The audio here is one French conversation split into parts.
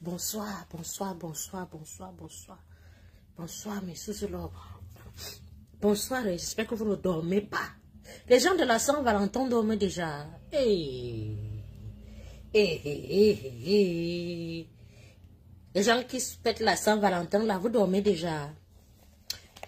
Bonsoir, bonsoir, bonsoir, bonsoir, bonsoir. Bonsoir, mes sous-l'ordre. Bonsoir, j'espère que vous ne dormez pas. Les gens de la Saint-Valentin dorment déjà. Hey. Hey, hey, hey, hey. Les gens qui se pètent la Saint-Valentin, là, vous dormez déjà.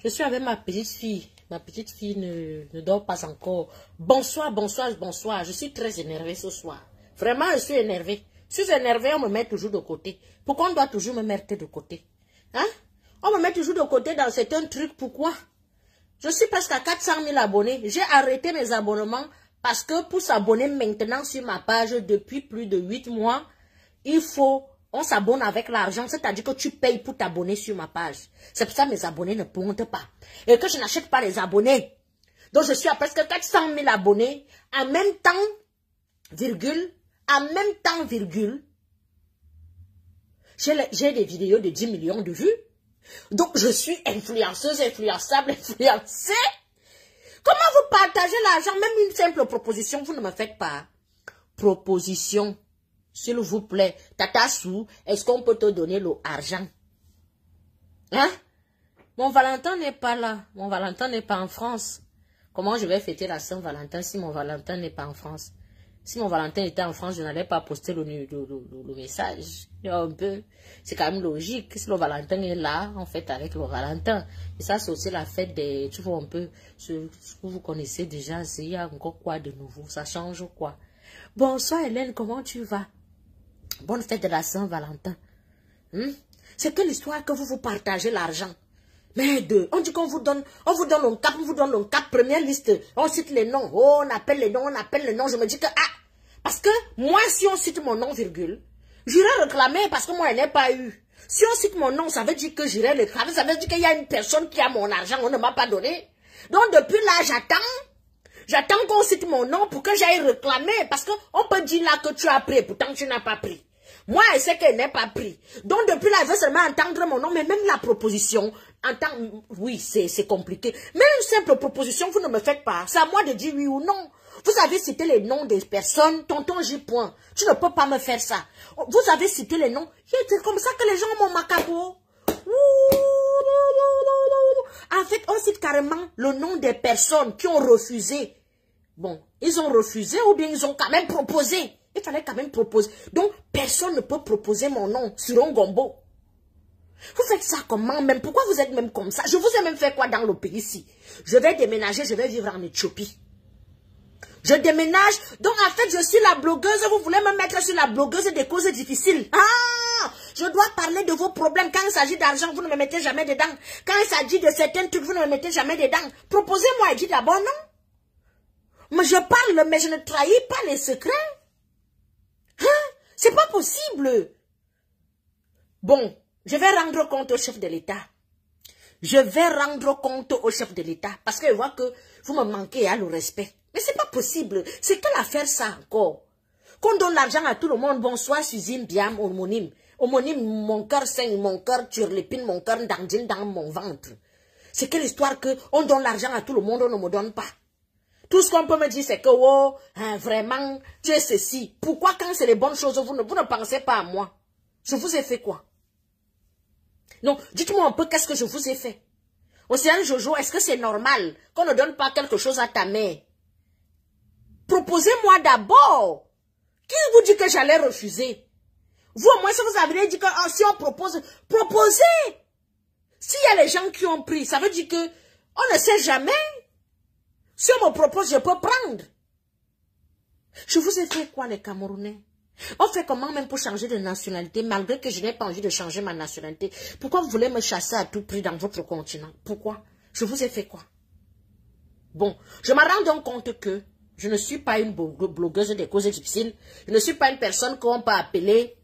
Je suis avec ma petite fille. Ma petite fille ne dort pas encore. Bonsoir, bonsoir, bonsoir. Je suis très énervée ce soir. Vraiment, je suis énervée. Je suis énervée, on me met toujours de côté. Pourquoi on doit toujours me mettre de côté? Hein? On me met toujours de côté dans certains trucs. Pourquoi? Je suis presque à 400 000 abonnés. J'ai arrêté mes abonnements parce que pour s'abonner maintenant sur ma page depuis plus de 8 mois, on s'abonne avec l'argent, c'est-à-dire que tu payes pour t'abonner sur ma page. C'est pour ça que mes abonnés ne pointent pas. Et que je n'achète pas les abonnés. Donc je suis à presque 400 000 abonnés. En même temps, virgule, j'ai des vidéos de 10 millions de vues. Donc je suis influenceuse, influençable, influencée. Comment vous partagez l'argent? Même une simple proposition, vous ne me faites pas. Proposition. S'il vous plaît, Tata Sou, est-ce qu'on peut te donner l'argent? Hein? Mon Valentin n'est pas là. Mon Valentin n'est pas en France. Comment je vais fêter la Saint-Valentin si mon Valentin n'est pas en France? Si mon Valentin était en France, je n'allais pas poster le message. C'est quand même logique. Si le Valentin est là, on fête avec le Valentin. Et ça, c'est aussi la fête des... Tu vois un peu, ce que vous connaissez déjà, il y a encore quoi de nouveau? Ça change quoi? Bonsoir Hélène, comment tu vas? Bonne fête de la Saint-Valentin. C'est quelle histoire que vous partagez l'argent? Mais on dit qu'on vous donne un cap, première liste, on cite les noms, oh, on appelle les noms, je me dis que, parce que moi, si on cite mon nom, virgule, j'irai réclamer parce que moi, je n'ai pas eu. Si on cite mon nom, ça veut dire que j'irai réclamer, ça veut dire qu'il y a une personne qui a mon argent, on ne m'a pas donné. Donc, depuis là, j'attends qu'on cite mon nom pour que j'aille réclamer, parce qu'on peut dire là que tu as pris, pourtant tu n'as pas pris. Moi, je sais qu'elle n'est pas pris. Donc, depuis là, je veux seulement entendre mon nom, mais même la proposition, oui, c'est compliqué. Mais une simple proposition, vous ne me faites pas. C'est à moi de dire oui ou non. Vous avez cité les noms des personnes, tonton J. Point. Tu ne peux pas me faire ça. Vous avez cité les noms. C'est comme ça que les gens m'ont macabo. En fait, on cite carrément le nom des personnes qui ont refusé. Bon, ils ont refusé ou bien ils ont quand même proposé. Il fallait quand même proposer. Donc, personne ne peut proposer mon nom sur un gombo. Vous faites ça comment même? Pourquoi vous êtes même comme ça? Je vous ai même fait quoi dans le pays ici? Je vais déménager, je vais vivre en Éthiopie. Je déménage. Donc, en fait, je suis la blogueuse. Vous voulez me mettre sur la blogueuse des causes difficiles. Je dois parler de vos problèmes. Quand il s'agit d'argent, vous ne me mettez jamais dedans. Quand il s'agit de certains trucs, vous ne me mettez jamais dedans. Proposez-moi et dites d'abord non. Mais je parle, mais je ne trahis pas les secrets. C'est pas possible. Bon, je vais rendre compte au chef de l'État. Je vais rendre compte au chef de l'État. Parce que je vois que vous me manquez à le respect. Mais c'est pas possible. C'est quelle affaire ça encore? Qu'on donne l'argent à tout le monde. Bonsoir, Suzine, Biam, homonyme. Homonyme, mon cœur saigne, mon cœur turlépine, mon cœur dandine dans mon ventre. C'est quelle histoire que on donne l'argent à tout le monde, on ne me donne pas. Tout ce qu'on peut me dire, c'est que, oh, vraiment, tu es ceci. Pourquoi quand c'est les bonnes choses, vous ne pensez pas à moi? Je vous ai fait quoi? Non, dites-moi un peu qu'est-ce que je vous ai fait. Océane Jojo, est-ce que c'est normal qu'on ne donne pas quelque chose à ta mère? Proposez-moi d'abord. Qui vous dit que j'allais refuser? Vous, au moins, si vous avez dit que si on propose, proposez. S'il y a les gens qui ont pris, ça veut dire que on ne sait jamais. Si on me propose, je peux prendre. Je vous ai fait quoi, les Camerounais? On fait comment même pour changer de nationalité, malgré que je n'ai pas envie de changer ma nationalité? Pourquoi vous voulez me chasser à tout prix dans votre continent? Pourquoi? Je vous ai fait quoi? Bon, je me rends donc compte que je ne suis pas une blogueuse des causes difficiles. Je ne suis pas une personne qu'on peut appeler.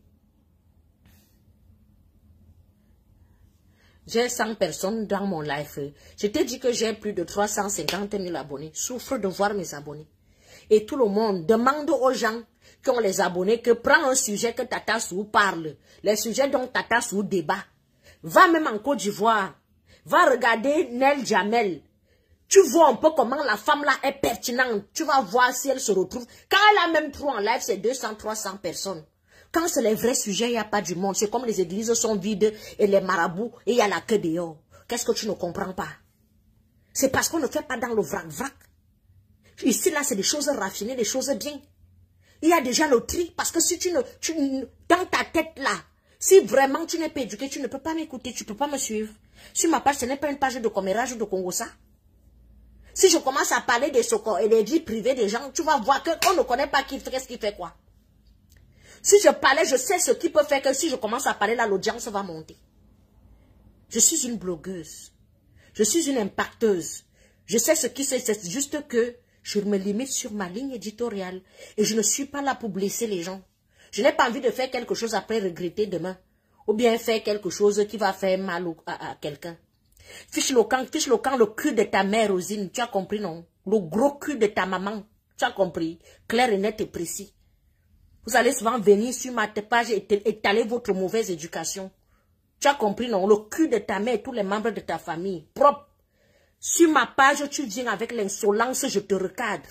J'ai 100 personnes dans mon live. Je t'ai dit que j'ai plus de 350 000 abonnés. Souffre de voir mes abonnés. Et tout le monde demande aux gens qui ont les abonnés que prends un sujet que Tata Sou parle. Les sujets dont Tata Sou débat. Va même en Côte d'Ivoire. Va regarder Nel Jamel. Tu vois un peu comment la femme là est pertinente. Tu vas voir si elle se retrouve. Quand elle a même trop en live, c'est 200, 300 personnes. Quand c'est les vrais sujets, il n'y a pas du monde. C'est comme les églises sont vides et les marabouts et il y a la queue dehors. Qu'est-ce que tu ne comprends pas? C'est parce qu'on ne fait pas dans le vrac. Ici, là, c'est des choses raffinées, des choses bien. Il y a déjà le tri. Parce que si dans ta tête, là, si vraiment tu n'es pas éduqué, tu ne peux pas m'écouter, tu ne peux pas me suivre. Sur ma page, ce n'est pas une page de commérage ou de Congossa. Si je commence à parler des socors et des vies privées des gens, tu vas voir qu'on ne connaît pas qui fait, qu'est-ce qui fait quoi. Si je parlais, je sais ce qui peut faire que si je commence à parler là, l'audience va monter. Je suis une blogueuse. Je suis une impacteuse. Je sais ce qui c'est juste que je me limite sur ma ligne éditoriale. Et je ne suis pas là pour blesser les gens. Je n'ai pas envie de faire quelque chose après regretter demain. Ou bien faire quelque chose qui va faire mal à quelqu'un. Fiche le camp, le cul de ta mère, Rosine. Tu as compris, non? Le gros cul de ta maman. Tu as compris? Clair et net et précis. Vous allez souvent venir sur ma page et étaler votre mauvaise éducation. Tu as compris, non? Le cul de ta mère et tous les membres de ta famille. Propre. Sur ma page, tu viens avec l'insolence, je te recadre.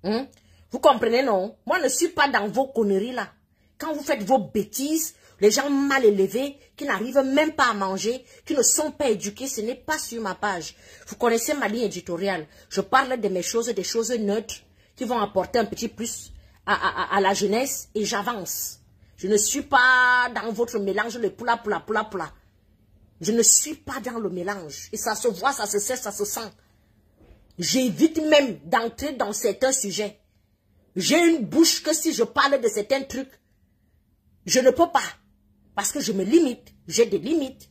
Vous comprenez, non? Moi, je ne suis pas dans vos conneries, là. Quand vous faites vos bêtises, les gens mal élevés, qui n'arrivent même pas à manger, qui ne sont pas éduqués, ce n'est pas sur ma page. Vous connaissez ma ligne éditoriale. Je parle de mes choses, des choses neutres, qui vont apporter un petit plus à la jeunesse, et j'avance. Je ne suis pas dans votre mélange de poula. Je ne suis pas dans le mélange. Et ça se voit, ça se sait, ça se sent. J'évite même d'entrer dans certains sujets. J'ai une bouche que si je parle de certains trucs, je ne peux pas. Parce que je me limite. J'ai des limites.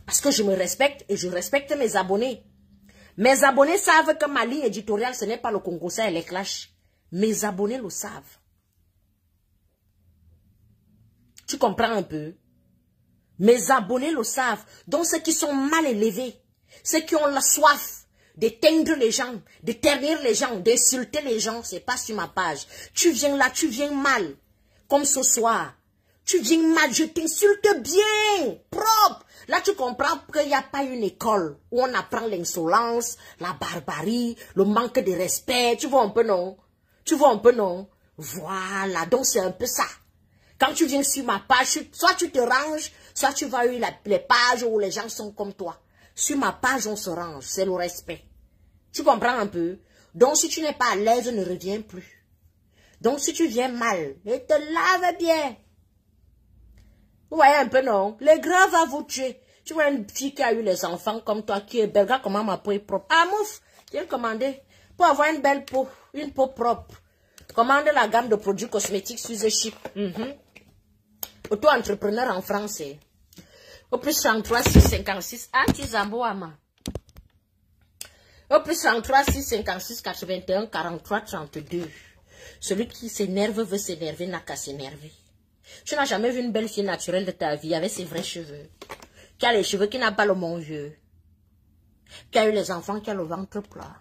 Parce que je me respecte et je respecte mes abonnés. Mes abonnés savent que ma ligne éditoriale, ce n'est pas le Congossa et les clashs. Mes abonnés le savent. Tu comprends un peu? Mes abonnés le savent. Donc ceux qui sont mal élevés, ceux qui ont la soif d'éteindre les gens, de ternir les gens, d'insulter les gens, c'est pas sur ma page. Tu viens là, tu viens mal. Comme ce soir. Tu viens mal, je t'insulte bien, propre. Là, tu comprends qu'il n'y a pas une école où on apprend l'insolence, la barbarie, le manque de respect. Tu vois un peu, non? Tu vois un peu, non? Voilà, donc c'est un peu ça. Quand tu viens sur ma page, soit tu te ranges, soit tu vas eu les pages où les gens sont comme toi. Sur ma page, on se range, c'est le respect. Tu comprends un peu? Donc, si tu n'es pas à l'aise, ne reviens plus. Donc, si tu viens mal, mais te lave bien. Vous voyez un peu, non? Les grands vont vous tuer. Tu vois une fille qui a eu les enfants comme toi, qui est belle. Regarde comment ma peau est propre. Ah, mouf, viens commander. Pour avoir une belle peau, une peau propre. Commande la gamme de produits cosmétiques Suze Chic. Auto-entrepreneur en français. Au plus 33 656. Ah, tu zambo ama. Au plus 33 656 81 43 32. Celui qui s'énerve veut s'énerver, n'a qu'à s'énerver. Tu n'as jamais vu une belle fille naturelle de ta vie avec ses vrais cheveux. Qui a les cheveux, qui n'a pas le mon vieux. Qui a eu les enfants, qui a le ventre plat.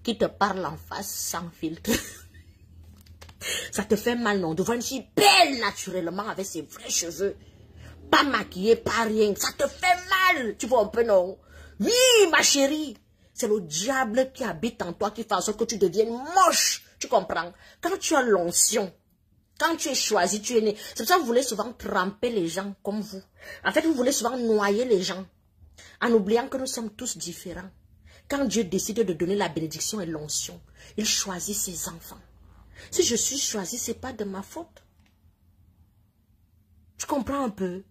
Qui te parle en face sans filtre. Ça te fait mal, non? De voir une fille belle naturellement avec ses vrais cheveux. Pas maquillée, pas rien. Ça te fait mal. Tu vois un peu, non? Oui, ma chérie. C'est le diable qui habite en toi qui fait en sorte que tu deviennes moche. Tu comprends? Quand tu as l'onction, quand tu es choisi, tu es né. C'est pour ça que vous voulez souvent tremper les gens comme vous. En fait, vous voulez souvent noyer les gens. En oubliant que nous sommes tous différents. Quand Dieu décide de donner la bénédiction et l'onction, il choisit ses enfants. Si je suis choisi, ce n'est pas de ma faute. Tu comprends un peu?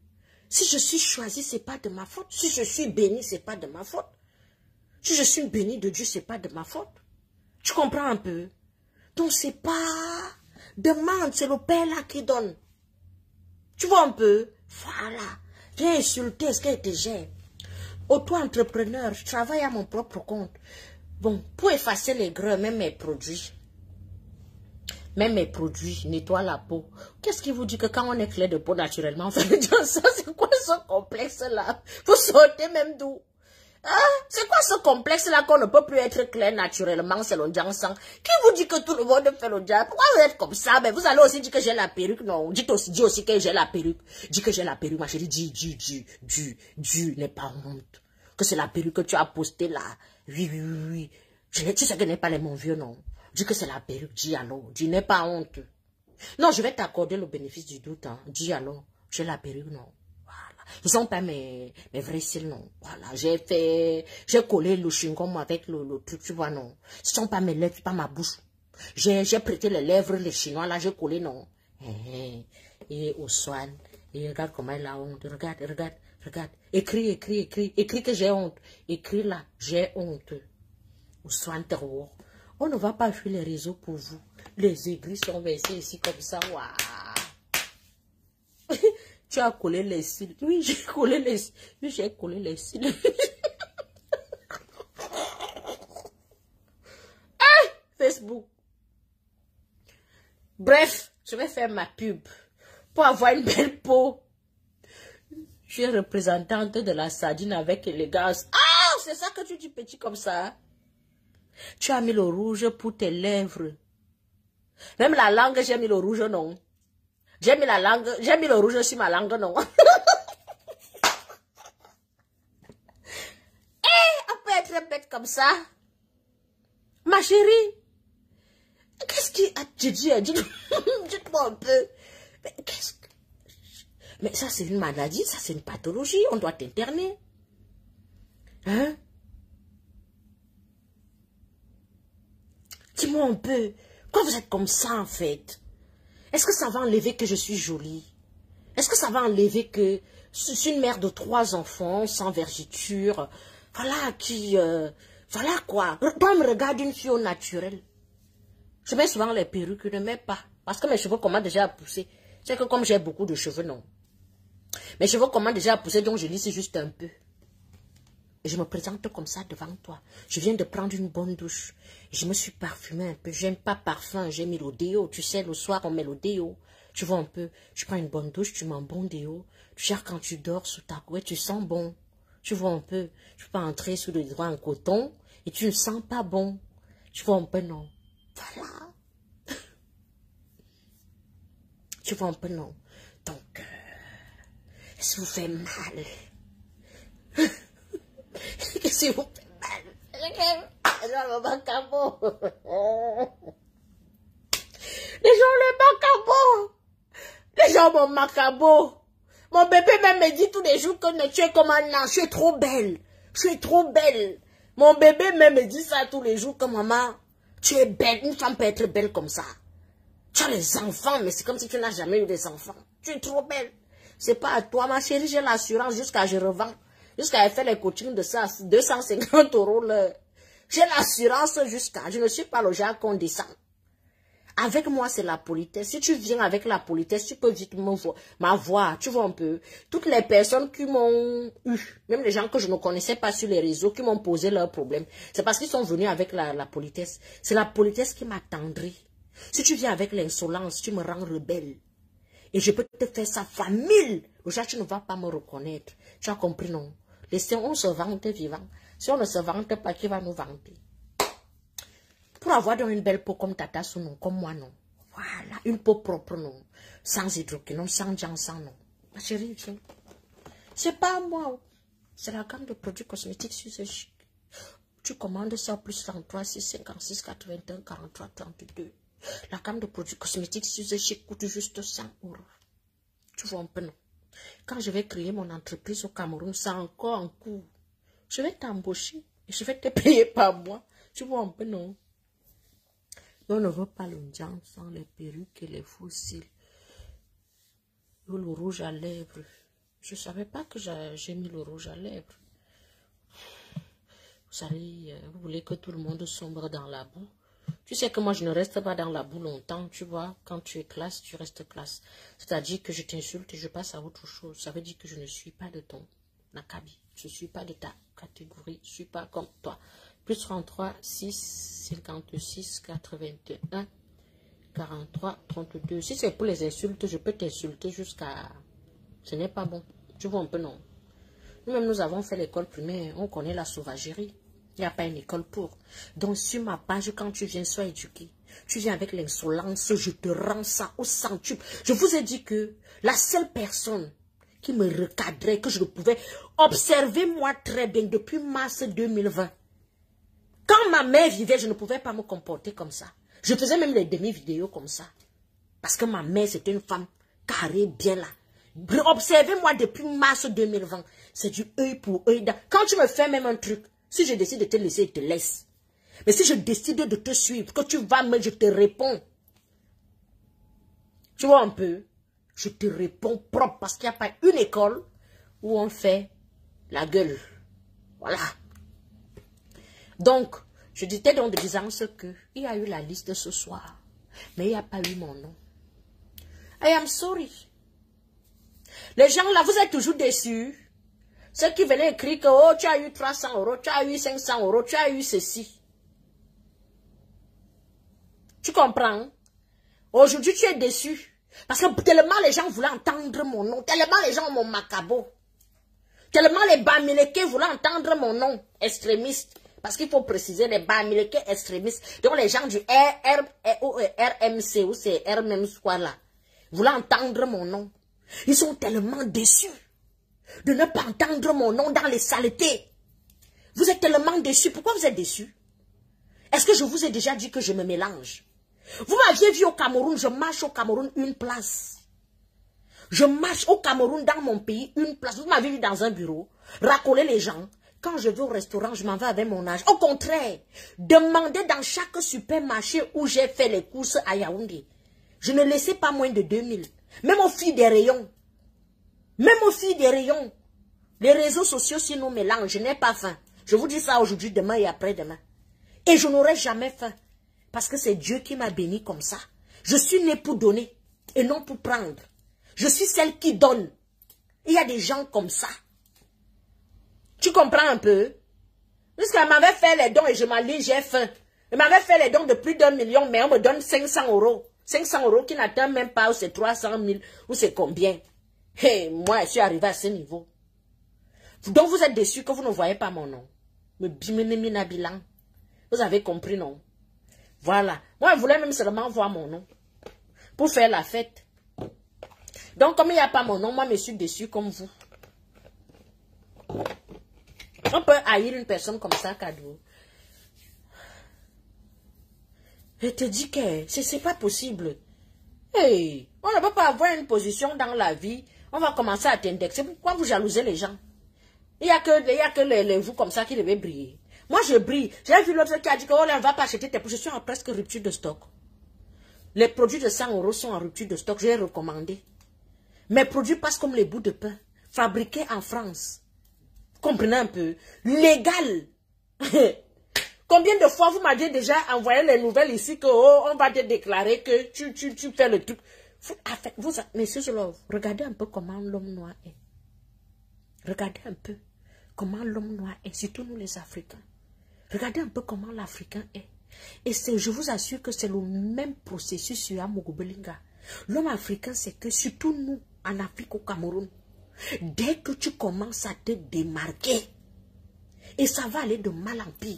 Si je suis choisi, ce n'est pas de ma faute. Si je suis béni, ce n'est pas de ma faute. Si je suis béni de Dieu, ce n'est pas de ma faute. Tu comprends un peu? Donc, ce n'est pas... Demande, c'est le Père là qui donne. Tu vois un peu? Voilà. Viens insulter ce qu'elle te gère. Auto-entrepreneur, je travaille à mon propre compte. Bon, pour effacer les grains, même mes produits, nettoient la peau. Qu'est-ce qui vous dit que quand on est clair de peau naturellement, on fait ça? C'est quoi ce complexe-là? Vous sortez même d'où? Hein? C'est quoi ce complexe-là qu'on ne peut plus être clair naturellement, c'est le sang? Qui vous dit que tout le monde fait le diable? Pourquoi vous êtes comme ça? Mais vous allez aussi dire que j'ai la perruque, non? Dis aussi que j'ai la perruque. Dis que j'ai la perruque, ma chérie. Dis n'aie pas honte. Que c'est la perruque que tu as postée là. Oui. Tu sais que n'est pas les mon vieux, non? Dis que c'est la perruque, dis alors. Dis n'aie pas honte. Non, je vais t'accorder le bénéfice du doute. Hein. Dis alors, j'ai la perruque, non. Voilà. Ce ne sont pas mes vrais cils, non. Voilà, j'ai collé le chewing-gum avec le truc, tu vois, non. Ce ne sont pas mes lèvres, pas ma bouche. J'ai prêté les lèvres, les chinois, là, j'ai collé, non. Et au soin, et regarde comment elle a honte. Regarde, regarde, regarde. Écris que j'ai honte. Écris là, j'ai honte. Au soin, terreau. On ne va pas fuir les réseaux pour vous. Les aiguilles sont versées ici comme ça. Waouh. Tu as collé les cils. Oui, j'ai collé les cils. Oui, j'ai collé les cils. Facebook. Bref, je vais faire ma pub. Pour avoir une belle peau. Je suis représentante de la sardine avec élégance. Ah, c'est ça que tu dis petit comme ça. Tu as mis le rouge pour tes lèvres. Même la langue, j'ai mis le rouge, non. J'ai mis la langue, j'ai mis le rouge sur ma langue, non. On peut être bête comme ça. Ma chérie. Qu'est-ce qui a dit? Dites-moi un peu. Mais ça, c'est une maladie, ça, c'est une pathologie. On doit t'interner. Hein? Dis-moi un peu. Pourquoi vous êtes comme ça, en fait? Est-ce que ça va enlever que je suis jolie? Est-ce que ça va enlever que je suis une mère de 3 enfants, sans vergiture? Voilà, voilà quoi. Toi, me regarde une fille au naturel. Je mets souvent les perruques, je ne mets pas. Parce que mes cheveux commencent déjà à pousser. C'est que comme j'ai beaucoup de cheveux, non. Mes cheveux commencent déjà à pousser, donc je lisse juste un peu. Et je me présente comme ça devant toi. Je viens de prendre une bonne douche. Je me suis parfumée un peu. J'aime pas parfum, j'ai mis le déo. Tu sais, le soir, on met le déo. Tu vois un peu. Tu prends une bonne douche, tu mets un bon déo. Tu cherches quand tu dors sous ta couette, tu sens bon. Tu vois un peu. Tu peux entrer sous le drap en coton et tu ne sens pas bon. Tu vois un peu, non. Voilà. Tu vois un peu, non. Donc, ça vous fait mal. Qu'est-ce que vous fait mal? Les gens le macabo. Les gens mon macabo. Mon bébé même me dit tous les jours que tu es comme un ange. Je suis trop belle. Je suis trop belle. Mon bébé même me dit ça tous les jours que maman, tu es belle. Une femme peut être belle comme ça. Tu as les enfants, mais c'est comme si tu n'as jamais eu des enfants. Tu es trop belle. C'est pas à toi, ma chérie, j'ai l'assurance jusqu'à je revends. Jusqu'à elle fait les coachings de ça, 250 € l'heure. J'ai l'assurance jusqu'à, je ne suis pas le genre qu'on descend. Avec moi, c'est la politesse. Si tu viens avec la politesse, tu peux vite m'avoir, tu vois un peu. Toutes les personnes qui m'ont eu, même les gens que je ne connaissais pas sur les réseaux, qui m'ont posé leurs problèmes, c'est parce qu'ils sont venus avec la politesse. C'est la politesse qui m'a tendri. Si tu viens avec l'insolence, tu me rends rebelle. Et je peux te faire ça fois 1000. Déjà, tu ne vas pas me reconnaître. Tu as compris, non? On se vante vivant. Si on ne se vante pas, qui va nous vanter? Pour avoir donc une belle peau comme Tata Sounou, comme moi, non. Voilà, une peau propre, non. Sans hydroquinone, sans jansan, non. Ma chérie, c'est pas moi. C'est la gamme de produits cosmétiques sur ce chic. Tu commandes ça plus 33, 6, 56, 81, 43, 32. La gamme de produits cosmétiques sur ce chic coûte juste 100 €. Tu vois un peu, non? Quand je vais créer mon entreprise au Cameroun, c'est encore en cours. Je vais t'embaucher et je vais te payer par mois. Tu vois un peu, non? Mais on ne veut pas le diamant sans les perruques et les fossiles. Ou le rouge à lèvres. Je ne savais pas que j'ai mis le rouge à lèvres. Vous savez, vous voulez que tout le monde sombre dans la boue. Tu sais que moi, je ne reste pas dans la boue longtemps, tu vois. Quand tu es classe, tu restes classe. C'est-à-dire que je t'insulte et je passe à autre chose. Ça veut dire que je ne suis pas de ton nakabi. Je ne suis pas de ta catégorie. Je ne suis pas comme toi. Plus 33, 6, 56, 81, 43, 32. Si c'est pour les insultes, je peux t'insulter jusqu'à... Ce n'est pas bon. Tu vois un peu, non? Nous-mêmes, nous avons fait l'école primaire. On connaît la sauvagerie. Il n'y a pas une école pour. Donc, sur ma page, quand tu viens, sois éduqué. Tu viens avec l'insolence, je te rends ça au centuple. Je vous ai dit que la seule personne qui me recadrait, que je pouvais observer moi très bien depuis mars 2020. Quand ma mère vivait, je ne pouvais pas me comporter comme ça. Je faisais même les demi-vidéos comme ça. Parce que ma mère, c'était une femme carrée, bien là. Observez-moi depuis mars 2020. C'est du œil pour œil. Quand tu me fais même un truc, si je décide de te laisser, je te laisse. Mais si je décide de te suivre, que tu vas me, je te réponds. Tu vois un peu? Je te réponds propre parce qu'il n'y a pas une école où on fait la gueule. Voilà. Donc, je disais donc de disance qu'il y a eu la liste ce soir. Mais il n'y a pas eu mon nom. I am sorry. Les gens là, vous êtes toujours déçus. Ceux qui venaient écrire que oh, tu as eu 300 euros, tu as eu 500 euros, tu as eu ceci. Tu comprends? Aujourd'hui, tu es déçu. Parce que tellement les gens voulaient entendre mon nom. Tellement les gens ont mon macabo. Tellement les Bamileke voulaient entendre mon nom. Extrémiste. Parce qu'il faut préciser les Bamileke extrémistes. Donc les gens du RMC ou c'est R même quoi là. Voulaient entendre mon nom. Ils sont tellement déçus de ne pas entendre mon nom dans les saletés. Vous êtes tellement déçus. Pourquoi vous êtes déçus? Est-ce que je vous ai déjà dit que je me mélange? Vous m'aviez vu au Cameroun, je marche au Cameroun une place. Je marche au Cameroun dans mon pays une place. Vous m'avez vu dans un bureau, racoler les gens. Quand je vais au restaurant, je m'en vais avec mon âge. Au contraire, demandez dans chaque supermarché où j'ai fait les courses à Yaoundé. Je ne laissais pas moins de 2000. Même aux filles des rayons. Même aux filles des rayons. Les réseaux sociaux, si nous mélangent, je n'ai pas faim. Je vous dis ça aujourd'hui, demain et après-demain. Et je n'aurai jamais faim. Parce que c'est Dieu qui m'a béni comme ça. Je suis né pour donner et non pour prendre. Je suis celle qui donne. Il y a des gens comme ça. Tu comprends un peu? Jusqu'à m'avait fait les dons et je m'en dis, j'ai faim. Elle m'avait fait les dons de plus d'1 million, mais on me donne 500 euros. 500 euros qui n'atteint même pas, ou c'est 300 000, ou c'est combien? Hey, moi, je suis arrivé à ce niveau. Donc vous êtes déçus que vous ne voyez pas mon nom. Me bimini bilan. Vous avez compris, non? Voilà. Moi, je voulais même seulement voir mon nom. Pour faire la fête. Donc, comme il n'y a pas mon nom, moi, je suis déçu comme vous. On peut haïr une personne comme ça, cadeau. Je te dis que c'est pas possible. Hey, on ne peut pas avoir une position dans la vie. On va commencer à t'indexer. Pourquoi vous jalousez les gens? Il n'y a que les vous comme ça qui devaient briller. Moi, je brille. J'ai vu l'autre qui a dit que oh, là, on ne va pas acheter tes produits. Je suis en presque rupture de stock. Les produits de 100 euros sont en rupture de stock. J'ai recommandé. Mes produits passent comme les bouts de pain. Fabriqués en France. Vous comprenez un peu? Légal. Combien de fois vous m'aviez déjà envoyé les nouvelles ici que oh, on va te déclarer que tu fais le truc. Messieurs Solov, regardez un peu comment l'homme noir est. Regardez un peu comment l'homme noir est, surtout nous les Africains. Regardez un peu comment l'Africain est. Et je vous assure que c'est le même processus sur Amogobelinga. L'homme africain, c'est que surtout nous, en Afrique, au Cameroun, dès que tu commences à te démarquer, et ça va aller de mal en pire.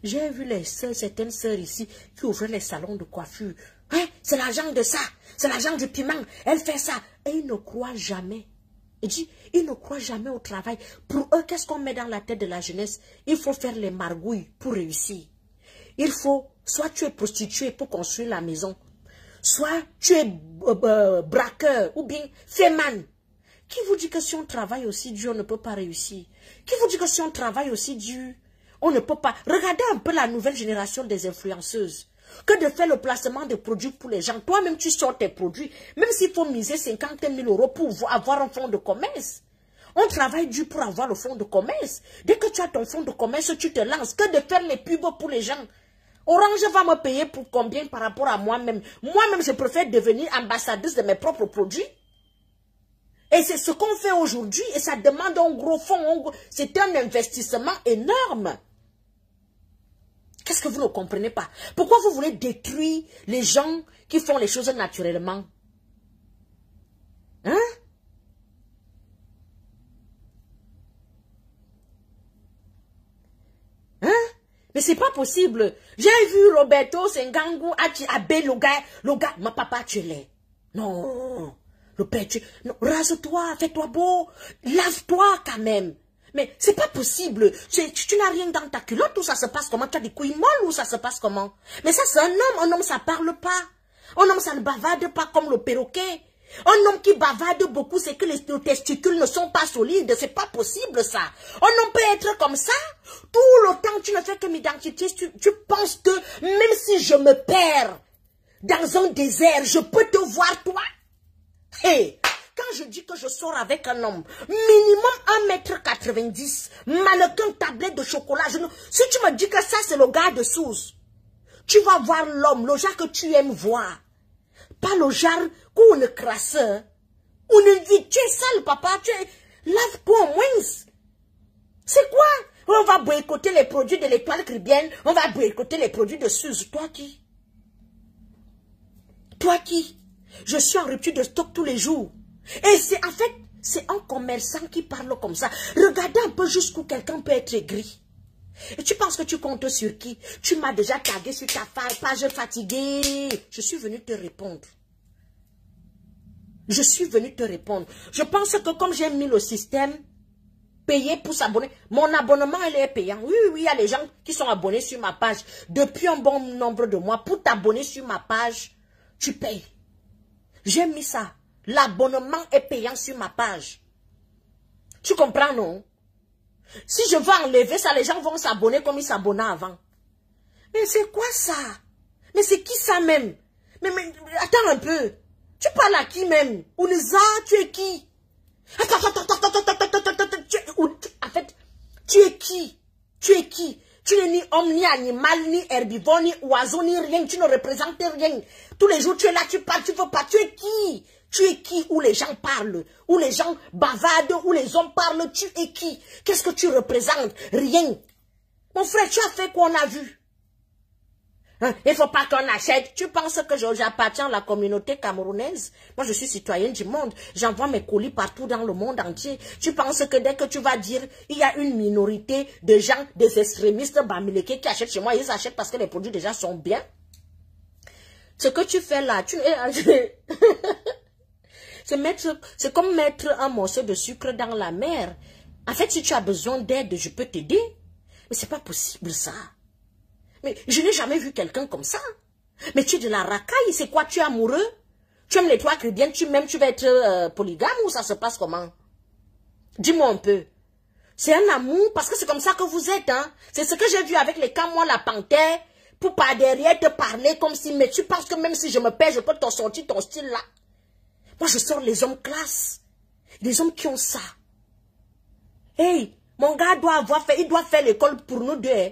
J'ai vu les sœurs, certaines sœurs ici, qui ouvraient les salons de coiffure. Hein, c'est l'argent de ça, c'est l'argent du piment, elle fait ça. Et ils ne croient jamais. Il dit, ils ne croient jamais au travail. Pour eux, qu'est-ce qu'on met dans la tête de la jeunesse? Il faut faire les margouilles pour réussir. Il faut, soit tu es prostitué pour construire la maison, soit tu es braqueur ou bien féman. Qui vous dit que si on travaille aussi dur, on ne peut pas réussir? Qui vous dit que si on travaille aussi dur, on ne peut pas? Regardez un peu la nouvelle génération des influenceuses. Que de faire le placement de produits pour les gens. Toi-même, tu sors tes produits. Même s'il faut miser 50 000 euros pour avoir un fonds de commerce. On travaille dur pour avoir le fonds de commerce. Dès que tu as ton fonds de commerce, tu te lances. Que de faire les pubs pour les gens. Orange va me payer pour combien par rapport à moi-même? Moi-même, je préfère devenir ambassadrice de mes propres produits. Et c'est ce qu'on fait aujourd'hui. Et ça demande un gros fonds. C'est un investissement énorme. Qu'est-ce que vous ne comprenez pas? Pourquoi vous voulez détruire les gens qui font les choses naturellement? Hein? Hein? Mais c'est pas possible. J'ai vu Roberto Sengangu Abe le gars, ma papa tu l'es. Non. Le père, non, rase-toi, fais-toi beau, lave-toi quand même. Mais c'est pas possible. Tu n'as rien dans ta culotte ou ça se passe comment? Tu as des couilles molles ou ça se passe comment? Mais ça c'est un homme ça parle pas. Un homme, ça ne bavarde pas comme le perroquet. Un homme qui bavarde beaucoup, c'est que les testicules ne sont pas solides. C'est pas possible, ça. Un homme peut être comme ça. Tout le temps, tu ne fais que m'identifier. Tu penses que même si je me perds dans un désert, je peux te voir, toi? Hey, quand je dis que je sors avec un homme, minimum 1,90 m, mannequin, tablette de chocolat, si tu me dis que ça, c'est le gars de Sousse, tu vas voir l'homme, le genre que tu aimes voir. Pas le genre ou le crasseur. Ou une vie, tu es sale, papa, tu es... Lave-toi au moins. C'est quoi? On va boycotter les produits de l'Étoile Caribéenne, on va boycotter les produits de Suze. Toi qui? Toi qui? Je suis en rupture de stock tous les jours. Et c'est en fait, c'est un commerçant qui parle comme ça. Regardez un peu jusqu'où quelqu'un peut être aigri. Et tu penses que tu comptes sur qui? Tu m'as déjà tagué sur ta page fatiguée. Je suis venu te répondre. Je suis venu te répondre. Je pense que comme j'ai mis le système, payer pour s'abonner, mon abonnement, il est payant. Oui, oui, il y a les gens qui sont abonnés sur ma page depuis un bon nombre de mois. Pour t'abonner sur ma page, tu payes. J'ai mis ça. L'abonnement est payant sur ma page. Tu comprends, non? Si je veux enlever ça, les gens vont s'abonner comme ils s'abonnaient avant. Mais c'est quoi ça? Mais c'est qui ça même? Mais attends un peu. Tu parles à qui même? Ouniza, tu es qui? Attends. En fait, tu es qui? Tu es qui? Tu n'es ni homme, ni animal, ni herbivore, ni oiseau, ni rien. Tu ne représentes rien. Tous les jours, tu es là, tu parles, tu veux pas. Tu es qui? Tu es qui? Où les gens parlent, où les gens bavardent, où les hommes parlent. Tu es qui? Qu'est-ce que tu représentes? Rien. Mon frère, tu as fait quoi on a vu? Hein? Il ne faut pas qu'on achète. Tu penses que j'appartiens à la communauté camerounaise? Moi, je suis citoyenne du monde. J'envoie mes colis partout dans le monde entier. Tu penses que dès que tu vas dire, il y a une minorité de gens, des extrémistes bamileke qui achètent chez moi, ils achètent parce que les produits déjà sont bien? Ce que tu fais là, c'est comme mettre un morceau de sucre dans la mer. En fait, si tu as besoin d'aide, je peux t'aider. Mais c'est pas possible, ça. Mais je n'ai jamais vu quelqu'un comme ça. Mais tu es de la racaille, c'est quoi? Tu es amoureux? Tu aimes les toits chrétiens, tu vas être polygame ou ça se passe comment? Dis-moi un peu. C'est un amour parce que c'est comme ça que vous êtes, hein? C'est ce que j'ai vu avec les camois, la panthère, pour pas derrière te parler comme si, mais tu penses que même si je me perds, je peux t'en sortir ton style là. Moi, je sors les hommes classe. Les hommes qui ont ça. Hey, mon gars doit avoir fait, il doit faire l'école pour nous deux, hein.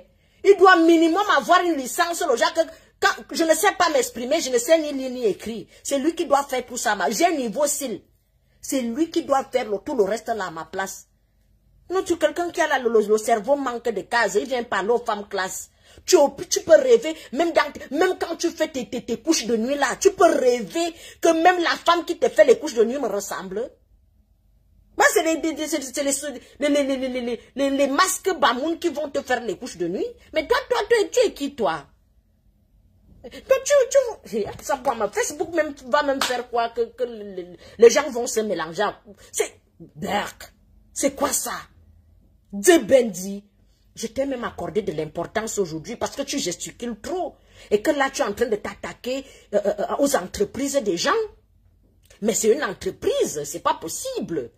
Il doit minimum avoir une licence, le genre que quand je ne sais pas m'exprimer, je ne sais ni lire ni écrire. C'est lui qui doit faire tout ça. J'ai un niveau style. C'est lui qui doit faire tout le reste là à ma place. Non, tu es quelqu'un qui a là, le cerveau manque de cases. Il vient parler aux femmes classe. Tu peux rêver, même quand tu fais tes couches de nuit là, tu peux rêver que même la femme qui te fait les couches de nuit me ressemble. Moi, c'est les masques bamoun qui vont te faire les couches de nuit. Mais toi, tu es qui, toi? Toi, ça, Facebook même, va même faire quoi que les gens vont se mélanger. C'est berk. C'est quoi ça? Djebendi. Je t'ai même accordé de l'importance aujourd'hui parce que tu gesticules trop. Et que là, tu es en train de t'attaquer aux entreprises des gens. Mais c'est une entreprise, c'est pas possible.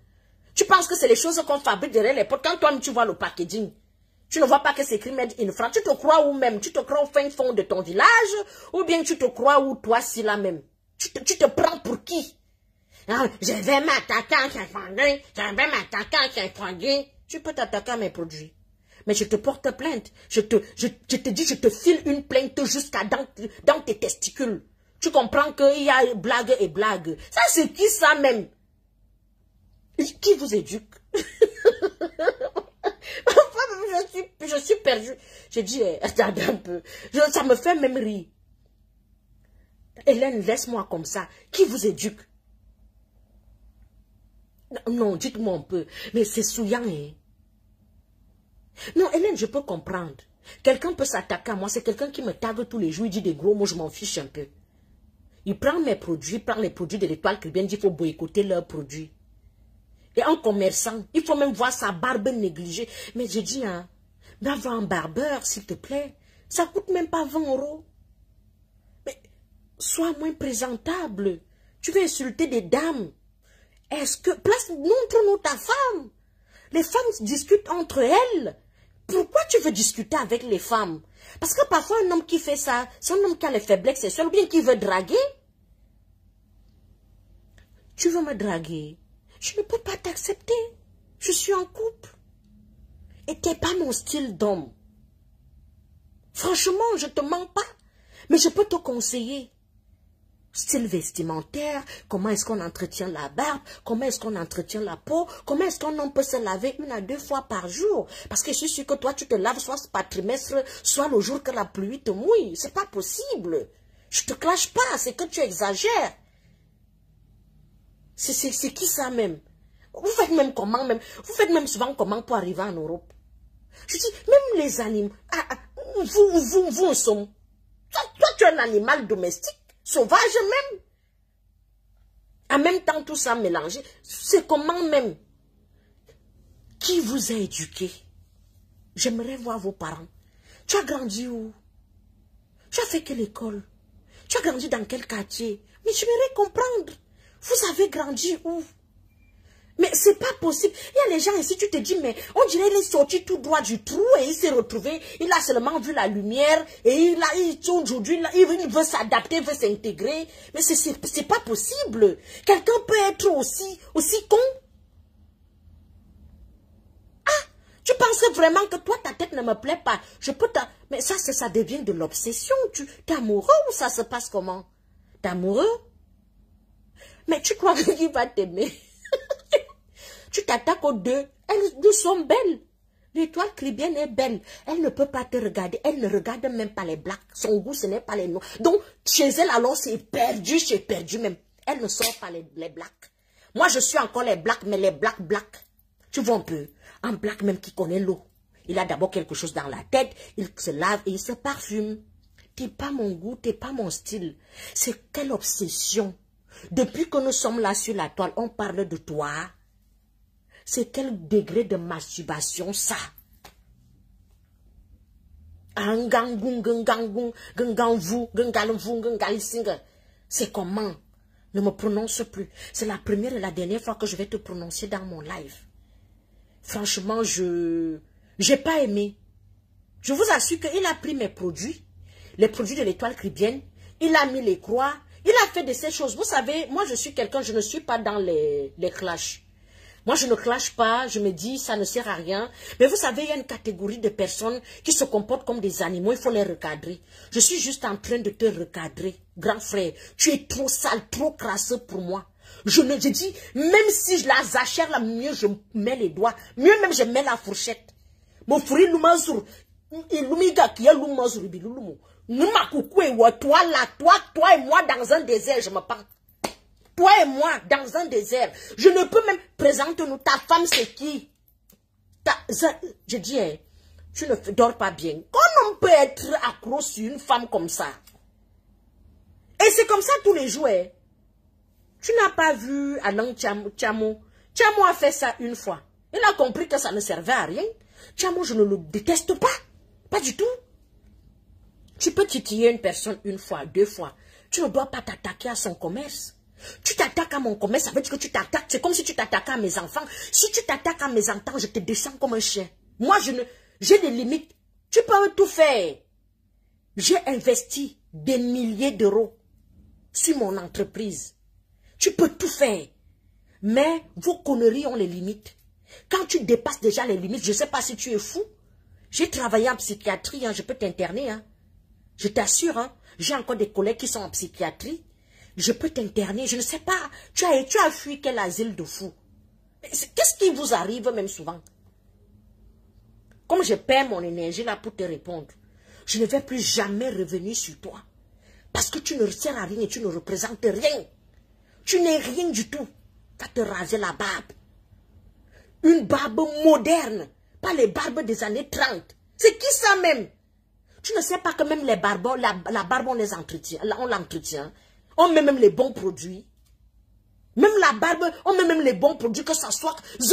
Tu penses que c'est les choses qu'on fabrique derrière les portes. Quand toi-même tu vois le packaging, tu ne vois pas que c'est écrit Made in France. Tu te crois où même? Tu te crois au fin fond de ton village? Ou bien tu te crois où toi, si là même? Tu te prends pour qui? Ah, je vais m'attaquer à un produit. Je vais m'attaquer à un produit. Tu peux t'attaquer à mes produits. Mais je te porte plainte. Je te dis, je te file une plainte jusqu'à dans tes testicules. Tu comprends qu'il y a blague et blague. Ça, c'est qui ça même? Qui vous éduque? je suis perdue. J'ai dit, attendez un peu. Ça me fait même rire. Hélène, laisse-moi comme ça. Qui vous éduque? Non, dites-moi un peu. Mais c'est souillant, hein? Non, Hélène, je peux comprendre. Quelqu'un peut s'attaquer à moi. C'est quelqu'un qui me tague tous les jours. Il dit des gros mots, je m'en fiche un peu. Il prend mes produits, il prend les produits de l'Étoile Caribéenne, il dit qu'il faut boycotter leurs produits. Et un commerçant, il faut même voir sa barbe négligée. Mais je dis, hein, va voir un barbeur, s'il te plaît. Ça coûte même pas 20 €. Mais Sois moins présentable. Tu veux insulter des dames. Est-ce que... montre-nous ta femme. Les femmes discutent entre elles. Pourquoi tu veux discuter avec les femmes? Parce que parfois un homme qui fait ça, c'est un homme qui a les faiblesses sexuelles ou bien qui veut draguer. Tu veux me draguer? Je ne peux pas t'accepter. Je suis en couple. Et t'es pas mon style d'homme. Franchement, je te mens pas. Mais je peux te conseiller. Style vestimentaire, comment est-ce qu'on entretient la barbe, comment est-ce qu'on entretient la peau, comment est-ce qu'on peut se laver 1 à 2 fois par jour. Parce que je suis sûr que toi, tu te laves soit par trimestre, soit le jour que la pluie te mouille. C'est pas possible. Je te clash pas, c'est que tu exagères. C'est qui ça même? Vous faites même comment même? Vous faites même souvent comment pour arriver en Europe? Je dis, même les animaux, vous sommes. Toi, tu es un animal domestique. Sauvage même. En même temps, tout ça mélangé. C'est comment même? Qui vous a éduqué? J'aimerais voir vos parents. Tu as grandi où? Tu as fait quelle école? Tu as grandi dans quel quartier? Mais j'aimerais comprendre. Vous avez grandi où? Mais c'est pas possible. Il y a les gens ici, tu te dis, mais on dirait qu'il est sorti tout droit du trou et il s'est retrouvé, il a seulement vu la lumière et aujourd'hui, il veut s'adapter, il veut s'intégrer. Mais c'est pas possible. Quelqu'un peut être aussi con. Ah, tu pensais vraiment que toi, ta tête ne me plaît pas. Mais ça devient de l'obsession. T'es amoureux ou ça se passe comment? T'es amoureux? Mais tu crois qu'il va t'aimer? Tu t'attaques aux deux. Elles sont belles. L'étoile caribéenne est belle. Elle ne peut pas te regarder. Elle ne regarde même pas les blacks. Son goût, ce n'est pas les noirs. Donc, chez elle, alors, c'est perdu même. Elle ne sort pas les blacks. Moi, je suis encore les blacks, mais les blacks. Tu vois un peu. Un black même qui connaît l'eau. Il a d'abord quelque chose dans la tête. Il se lave et il se parfume. T'es pas mon goût, t'es pas mon style. C'est quelle obsession. Depuis que nous sommes là sur la toile, on parle de toi. C'est quel degré de masturbation ça? C'est comment? Ne me prononce plus. C'est la première et la dernière fois que je vais te prononcer dans mon live. Franchement, j'ai pas aimé. Je vous assure qu'il a pris mes produits, les produits de l'étoile caribéenne, il a mis les croix, il a fait de ces choses. Vous savez, moi je suis quelqu'un, je ne suis pas dans les clashs. Moi, je ne clash pas, je me dis, ça ne sert à rien. Mais vous savez, il y a une catégorie de personnes qui se comportent comme des animaux, il faut les recadrer. Je suis juste en train de te recadrer, grand frère. Tu es trop sale, trop crasseux pour moi. Je dis, même si je la zachère, là, mieux je mets les doigts, mieux même je mets la fourchette. Mon frère, l'oumazour, l'oumiga qui est l'oumazour, toi là, toi et moi dans un désert, je me parle. Toi et moi, dans un désert. Je ne peux même présenter nous. Ta femme, c'est qui? Je dis, hein, tu ne dors pas bien. Comment on peut être accro sur une femme comme ça? Et c'est comme ça tous les jours. Hein. Tu n'as pas vu Alan Tchamo? Tchamo a fait ça une fois. Il a compris que ça ne servait à rien. Tchamo, je ne le déteste pas. Pas du tout. Tu peux titiller une personne 1 fois, 2 fois. Tu ne dois pas t'attaquer à son commerce. Tu t'attaques à mon commerce, ça veut dire que tu t'attaques. C'est comme si tu t'attaquais à mes enfants. Si tu t'attaques à mes enfants, je te descends comme un chien. Moi, j'ai des limites. Tu peux tout faire. J'ai investi des milliers d'euros sur mon entreprise. Tu peux tout faire. Mais vos conneries ont les limites. Quand tu dépasses déjà les limites, je ne sais pas si tu es fou. J'ai travaillé en psychiatrie, hein, je peux t'interner. Hein. Je t'assure, hein, j'ai encore des collègues qui sont en psychiatrie. Je peux t'interner, je ne sais pas. Tu as fui quel asile de fou. Qu'est-ce qui vous arrive même souvent? Comme je perds mon énergie là pour te répondre, je ne vais plus jamais revenir sur toi. Parce que tu ne sers à rien et tu ne représentes rien. Tu n'es rien du tout. Va te raser la barbe. Une barbe moderne. Pas les barbes des années 30. C'est qui ça même? Tu ne sais pas que même les barbes, la barbe on les entretient. On l'entretient. On met même les bons produits. Même la barbe, on met même les bons produits, que ça soit. Vous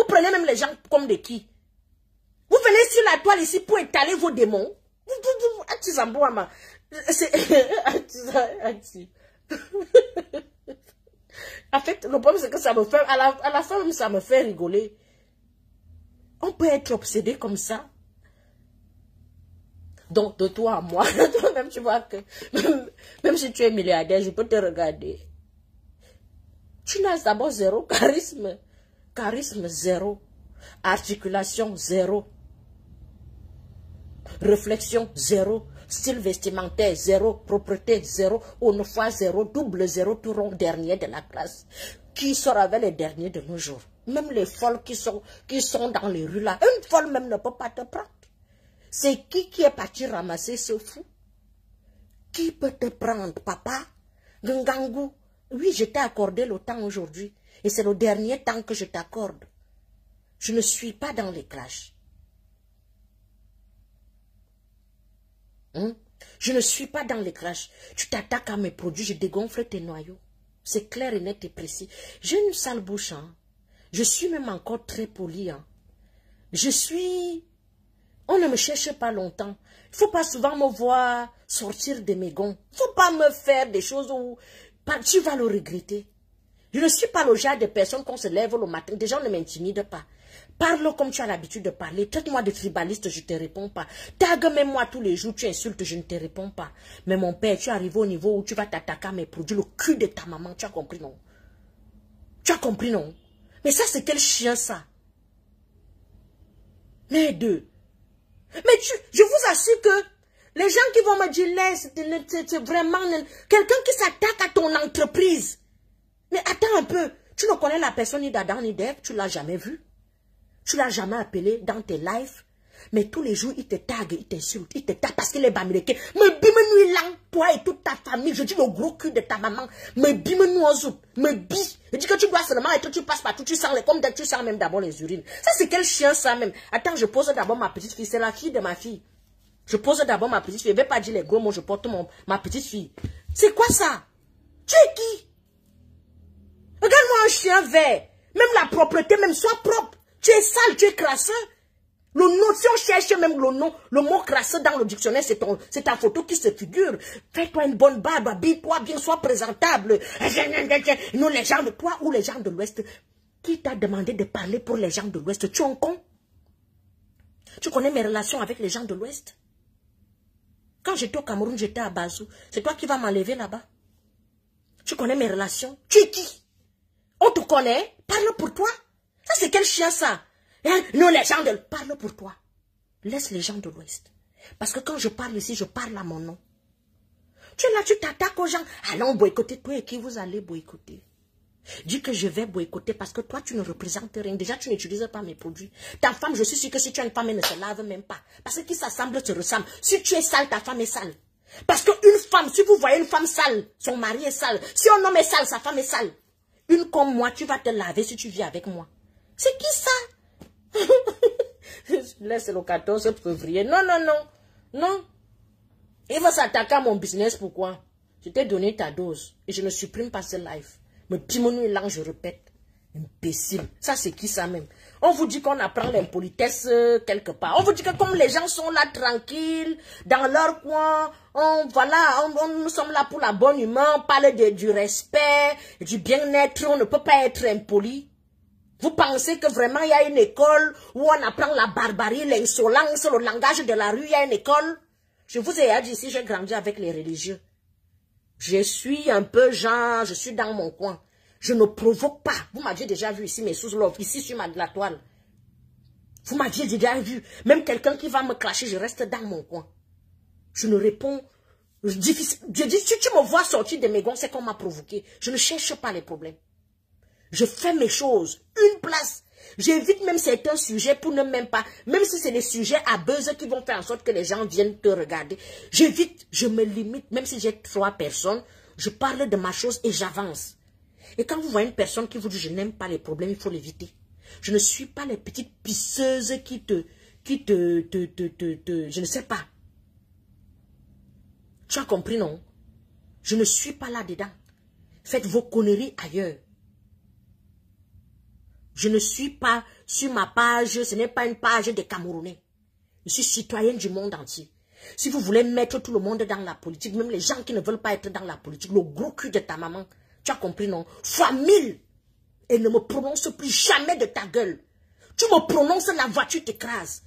prenez même les gens comme des qui? Vous venez sur la toile ici pour étaler vos démons. En fait, le problème c'est que ça me fait, à la fin même ça me fait rigoler. On peut être obsédé comme ça. Donc, de toi à moi, toi-même, tu vois que, même si tu es milliardaire, je peux te regarder. Tu n'as d'abord zéro charisme. Charisme, zéro. Articulation, zéro. Réflexion, zéro. Style vestimentaire, zéro. Propreté, zéro. Une fois zéro. Double zéro, tout rond, dernier de la classe. Qui sort avec les derniers de nos jours? Même les folles qui sont dans les rues là. Une folle même ne peut pas te prendre. C'est qui est parti ramasser ce fou? Qui peut te prendre, papa? Ngangou. Oui, je t'ai accordé le temps aujourd'hui. Et c'est le dernier temps que je t'accorde. Je ne suis pas dans les clashs. Je ne suis pas dans les clashs. Tu t'attaques à mes produits, je dégonfle tes noyaux. C'est clair et net et précis. J'ai une sale bouche. Hein. Je suis même encore très poli. Hein. Je suis... On ne me cherche pas longtemps. Il ne faut pas souvent me voir sortir de mes gonds. Il ne faut pas me faire des choses où tu vas le regretter. Je ne suis pas le genre de personne qu'on se lève le matin. Des gens ne m'intimident pas. Parle comme tu as l'habitude de parler. Traite-moi de tribaliste, je ne te réponds pas. Tag même moi tous les jours, tu insultes, je ne te réponds pas. Mais mon père, tu arrives au niveau où tu vas t'attaquer à mes produits, le cul de ta maman. Tu as compris, non? Tu as compris, non? Mais ça, c'est quel chien, ça? Mais deux. Mais je vous assure que les gens qui vont me dire, c'est vraiment quelqu'un qui s'attaque à ton entreprise. Mais attends un peu, tu ne connais la personne ni d'Adam ni d'Ève, tu ne l'as jamais vu. Tu ne l'as jamais appelé dans tes lives. Mais tous les jours, il te tague, il t'insulte, il te tape parce qu'il est bamileke. Me bime nuit lang, toi et toute ta famille, je dis le gros cul de ta maman, me bime nous en zout, me bi. Je dis que tu dois seulement être, tu passes partout, tu sens les, comme tu sens même d'abord les urines. Ça c'est quel chien ça même. Attends, je pose d'abord ma petite fille, c'est la fille de ma fille. Je pose d'abord ma petite fille, je ne vais pas dire les gros mots, je porte ma petite fille. C'est quoi ça? Tu es qui? Regarde-moi un chien vert, même la propreté, même sois propre. Tu es sale, tu es crasseux. Le nom, si on cherche même le nom, le mot crasseux dans le dictionnaire, c'est ta photo qui se figure. Fais-toi une bonne barbe, habille-toi bien, sois présentable. Nous, les gens de toi ou les gens de l'Ouest, qui t'a demandé de parler pour les gens de l'Ouest? Tu es un con? Tu connais mes relations avec les gens de l'Ouest? Quand j'étais au Cameroun, j'étais à Bazou. C'est toi qui vas m'enlever là-bas. Tu connais mes relations? Tu es qui? On te connaît? Parle pour toi. Ça, c'est quel chien, ça? Hein? Nous, les gens de... Parle pour toi. Laisse les gens de l'Ouest. Parce que quand je parle ici, je parle à mon nom. Tu es là, tu t'attaques aux gens. Allons boycotter. Toi et qui vous allez boycotter? Dis que je vais boycotter parce que toi, tu ne représentes rien. Déjà, tu n'utilises pas mes produits. Ta femme, je suis sûre que si tu as une femme, elle ne se lave même pas. Parce que qui s'assemble se ressemble. Si tu es sale, ta femme est sale. Parce qu'une femme, si vous voyez une femme sale, son mari est sale. Si un homme est sale, sa femme est sale. Une comme moi, tu vas te laver si tu vis avec moi. C'est qui ça? Laisse le 14 février. Non, non, non. Non. Il va s'attaquer à mon business. Pourquoi? Je t'ai donné ta dose. Et je ne supprime pas ce live. Mais pimonou là, je répète. Imbécile. Ça, c'est qui ça même? On vous dit qu'on apprend l'impolitesse quelque part. On vous dit que comme les gens sont là tranquilles, dans leur coin, nous sommes là pour la bonne humeur, on parle du respect, du bien-être, on ne peut pas être impoli. Vous pensez que vraiment il y a une école où on apprend la barbarie, l'insolence, le langage de la rue, il y a une école? Je vous ai dit ici, j'ai grandi avec les religieux. Je suis un peu genre, je suis dans mon coin. Je ne provoque pas. Vous m'aviez déjà vu ici, mes sous-love, ici sur la toile. Vous m'aviez déjà vu. Même quelqu'un qui va me clasher, je reste dans mon coin. Je ne réponds. Je dis, si tu me vois sortir de mes gonds, c'est qu'on m'a provoqué. Je ne cherche pas les problèmes. Je fais mes choses. Une place. J'évite même certains sujets pour ne même pas, même si c'est des sujets à buzz qui vont faire en sorte que les gens viennent te regarder. J'évite, je me limite, même si j'ai 3 personnes, je parle de ma chose et j'avance. Et quand vous voyez une personne qui vous dit je n'aime pas les problèmes, il faut l'éviter. Je ne suis pas les petites pisseuses je ne sais pas. Tu as compris, non? Je ne suis pas là-dedans. Faites vos conneries ailleurs. Je ne suis pas sur ma page, ce n'est pas une page des Camerounais. Je suis citoyenne du monde entier. Si vous voulez mettre tout le monde dans la politique, même les gens qui ne veulent pas être dans la politique, le gros cul de ta maman, tu as compris, non? Fois 1000. Et ne me prononce plus jamais de ta gueule. Tu me prononces, la voiture t'écrase.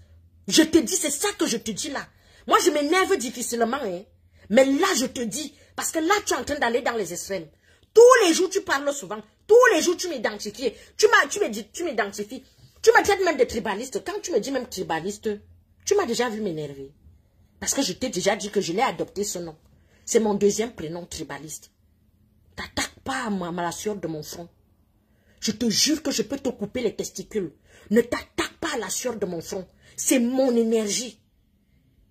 Je te dis, c'est ça que je te dis là. Moi, je m'énerve difficilement, hein. Mais là, je te dis, parce que là, tu es en train d'aller dans les extrêmes. Tous les jours, tu parles souvent. Tous les jours, tu m'identifies. Tu m'identifies. Tu me traites même de tribaliste. Quand tu me dis même tribaliste, tu m'as déjà vu m'énerver. Parce que je t'ai déjà dit que je l'ai adopté ce nom. C'est mon deuxième prénom, tribaliste. T'attaques pas à la sueur de mon front. Je te jure que je peux te couper les testicules. Ne t'attaque pas à la sueur de mon front. C'est mon énergie.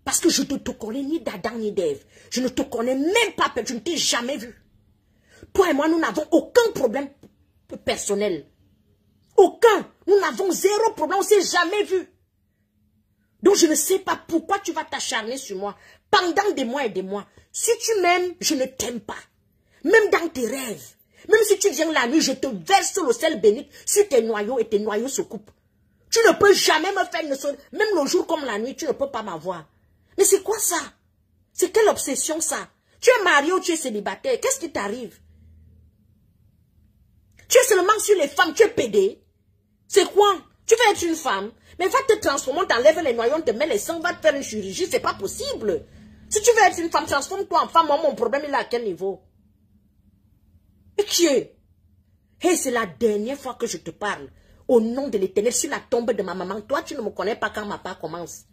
Parce que je ne te connais ni d'Adam ni d'Ève. Je ne te connais même pas, je ne t'ai jamais vu. Toi et moi, nous n'avons aucun problème personnel. Aucun. Nous n'avons zéro problème, on ne s'est jamais vu. Donc je ne sais pas pourquoi tu vas t'acharner sur moi pendant des mois et des mois. Si tu m'aimes, je ne t'aime pas. Même dans tes rêves. Même si tu viens la nuit, je te verse le sel béni sur tes noyaux et tes noyaux se coupent. Tu ne peux jamais me faire, même le jour comme la nuit, tu ne peux pas m'avoir. Mais c'est quoi ça? C'est quelle obsession ça? Tu es marié ou tu es célibataire? Qu'est-ce qui t'arrive? Tu es seulement sur les femmes, tu es pédé. C'est quoi? Tu veux être une femme? Mais va te transformer, on t'enlève les noyaux, on te met les sangs, va te faire une chirurgie, c'est pas possible. Si tu veux être une femme, transforme-toi en femme. Moi, mon problème, il est à quel niveau? Et qui est? Hey, c'est la dernière fois que je te parle. Au nom de l'Éternel, sur la tombe de ma maman. Toi, tu ne me connais pas quand ma part commence.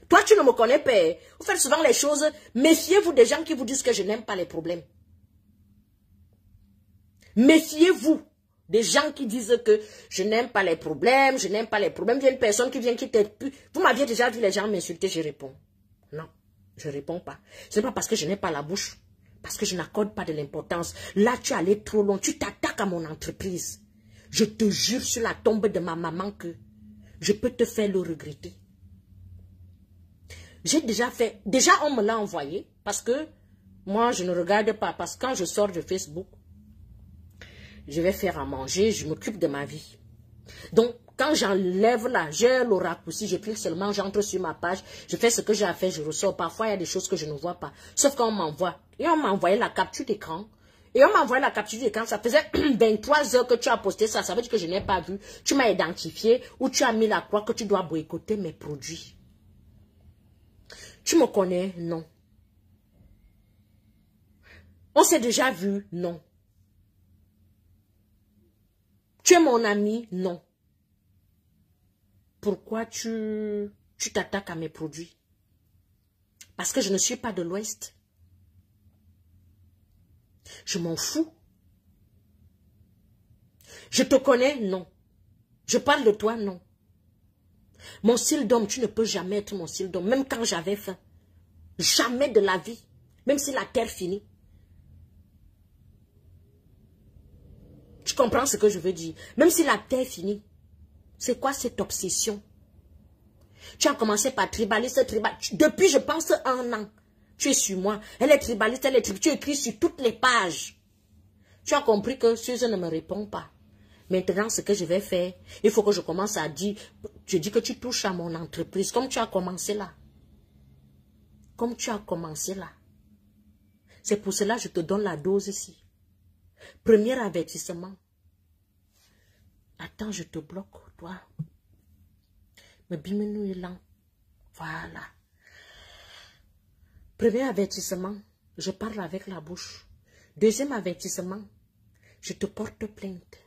Toi, tu ne me connais pas. Vous faites souvent les choses. Méfiez-vous des gens qui vous disent que je n'aime pas les problèmes. Méfiez-vous des gens qui disent que je n'aime pas les problèmes, je n'aime pas les problèmes. Il y a une personne qui vient qui t'aide plus. Vous m'aviez déjà vu les gens m'insulter, je réponds. Non, je ne réponds pas. Ce n'est pas parce que je n'ai pas la bouche. Parce que je n'accorde pas de l'importance. Là, tu es allé trop loin. Tu t'attaques à mon entreprise. Je te jure sur la tombe de ma maman que je peux te faire le regretter. J'ai déjà fait... Déjà, on me l'a envoyé. Parce que moi, je ne regarde pas. Parce que quand je sors de Facebook, je vais faire à manger. Je m'occupe de ma vie. Donc, quand j'enlève là, j'ai le raccourci, je clique seulement, j'entre sur ma page, je fais ce que j'ai à faire, je ressors. Parfois, il y a des choses que je ne vois pas. Sauf quand on m'envoie. Et on m'a envoyé la capture d'écran. Et on m'a envoyé la capture d'écran. Ça faisait 23 heures que tu as posté ça. Ça veut dire que je n'ai pas vu. Tu m'as identifié ou tu as mis la croix que tu dois boycotter mes produits. Tu me connais? Non. On s'est déjà vu? Non. Tu es mon ami? Non. Pourquoi tu t'attaques à mes produits? Parce que je ne suis pas de l'Ouest. Je m'en fous. Je te connais? Non. Je parle de toi? Non. Mon style d'homme, tu ne peux jamais être mon style d'homme. Même quand j'avais faim. Jamais de la vie. Même si la terre finit. Tu comprends ce que je veux dire? Même si la terre finit. C'est quoi cette obsession? Tu as commencé par tribaliste, tribaliste. Depuis, je pense, 1 an. Tu es sur moi. Elle est tribaliste, elle est tribaliste. Tu écris sur toutes les pages. Tu as compris que Suze ne me répond pas. Maintenant, ce que je vais faire, il faut que je commence à dire, je dis que tu touches à mon entreprise, comme tu as commencé là. Comme tu as commencé là. C'est pour cela que je te donne la dose ici. Premier avertissement. Attends, je te bloque, toi. Mais bimenu est lent. Voilà. Premier avertissement, je parle avec la bouche. Deuxième avertissement, je te porte plainte.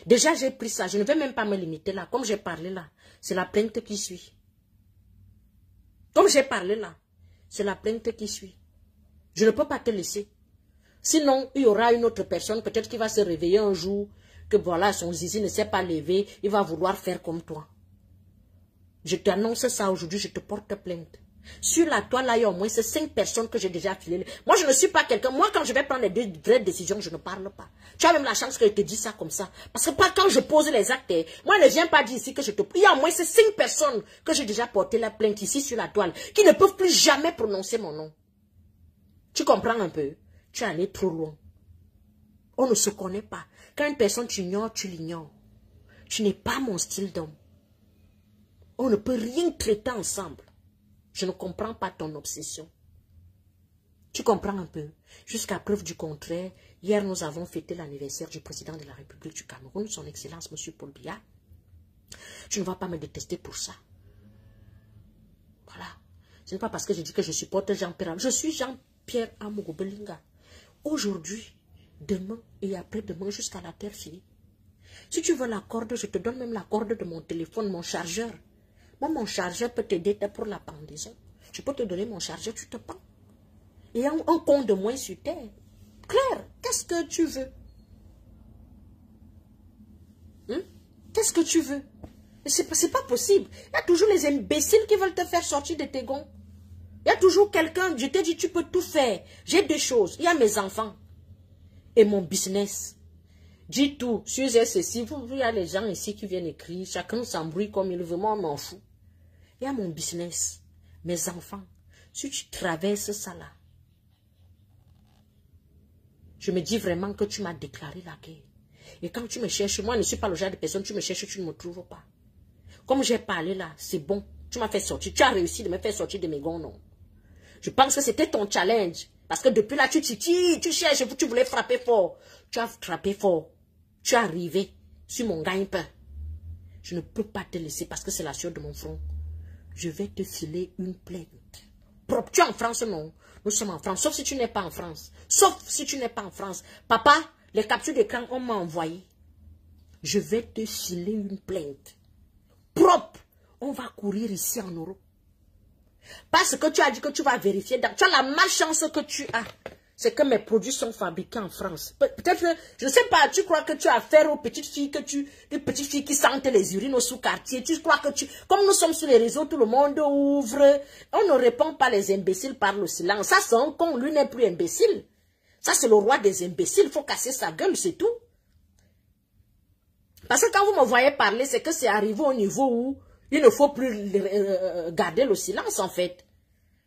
Déjà, j'ai pris ça. Je ne vais même pas me limiter là. Comme j'ai parlé là, c'est la plainte qui suit. Comme j'ai parlé là, c'est la plainte qui suit. Je ne peux pas te laisser. Sinon, il y aura une autre personne, peut-être qui va se réveiller un jour, que voilà, son zizi ne s'est pas levé, il va vouloir faire comme toi. Je t'annonce ça aujourd'hui, je te porte plainte. Sur la toile, là, il y a au moins 5 personnes que j'ai déjà filées. Moi, je ne suis pas quelqu'un. Moi, quand je vais prendre les vraies décisions, je ne parle pas. Tu as même la chance que je te dise ça comme ça. Parce que pas quand je pose les actes, moi, ne viens pas dire ici que je te... Il y a au moins 5 personnes que j'ai déjà porté la plainte ici sur la toile, qui ne peuvent plus jamais prononcer mon nom. Tu comprends un peu? Tu es allé trop loin. On ne se connaît pas. Quand une personne t'ignore, tu l'ignores. Tu n'es pas mon style d'homme. On ne peut rien traiter ensemble. Je ne comprends pas ton obsession. Tu comprends un peu? Jusqu'à preuve du contraire, hier nous avons fêté l'anniversaire du président de la République du Cameroun, son Excellence M. Paul Biya. Tu ne vas pas me détester pour ça. Voilà. Ce n'est pas parce que je dis que je supporte Jean-Pierre. Je suis Jean-Pierre Amogo Belinga. Aujourd'hui, demain et après-demain jusqu'à la terre finie. Si tu veux la corde, je te donne même la corde de mon téléphone, mon chargeur. Moi, mon chargeur peut t'aider pour la pendaison. Je peux te donner mon chargeur, tu te pends. Et un con de moins sur terre. Claire, qu'est-ce que tu veux? Qu'est-ce que tu veux? C'est pas possible. Il y a toujours les imbéciles qui veulent te faire sortir de tes gonds. Il y a toujours quelqu'un, je t'ai dit, tu peux tout faire. J'ai deux choses. Il y a mes enfants et mon business. Dis tout. Si j'ai ceci, il y a les gens ici qui viennent écrire. Chacun s'embrouille comme il veut. Moi, on m'en fout. Il y a mon business, mes enfants. Si tu traverses ça là, je me dis vraiment que tu m'as déclaré la guerre. Et quand tu me cherches, moi, je ne suis pas le genre de personne, tu me cherches, tu ne me trouves pas. Comme j'ai parlé là, c'est bon. Tu m'as fait sortir. Tu as réussi de me faire sortir de mes gonds, non? Je pense que c'était ton challenge. Parce que depuis là, tu titilles, tu cherches, tu voulais frapper fort. Tu as frappé fort. Tu es arrivé sur mon gagne-pain. Je ne peux pas te laisser parce que c'est la sueur de mon front. Je vais te filer une plainte. Propre. Tu es en France, non? Nous sommes en France. Sauf si tu n'es pas en France. Sauf si tu n'es pas en France. Papa, les captures d'écran, on m'a envoyé. Je vais te filer une plainte. Propre. On va courir ici en Europe. Parce que tu as dit que tu vas vérifier. Tu as la malchance que tu as. C'est que mes produits sont fabriqués en France. Peut-être, je ne sais pas, tu crois que tu as affaire aux petites filles des petites filles qui sentent les urines au sous-quartier. Tu crois que comme nous sommes sur les réseaux, tout le monde ouvre. On ne répond pas, les imbéciles par le silence. Ça, c'est un con, lui n'est plus imbécile. Ça, c'est le roi des imbéciles. Il faut casser sa gueule, c'est tout. Parce que quand vous me voyez parler, c'est que c'est arrivé au niveau où il ne faut plus garder le silence, en fait.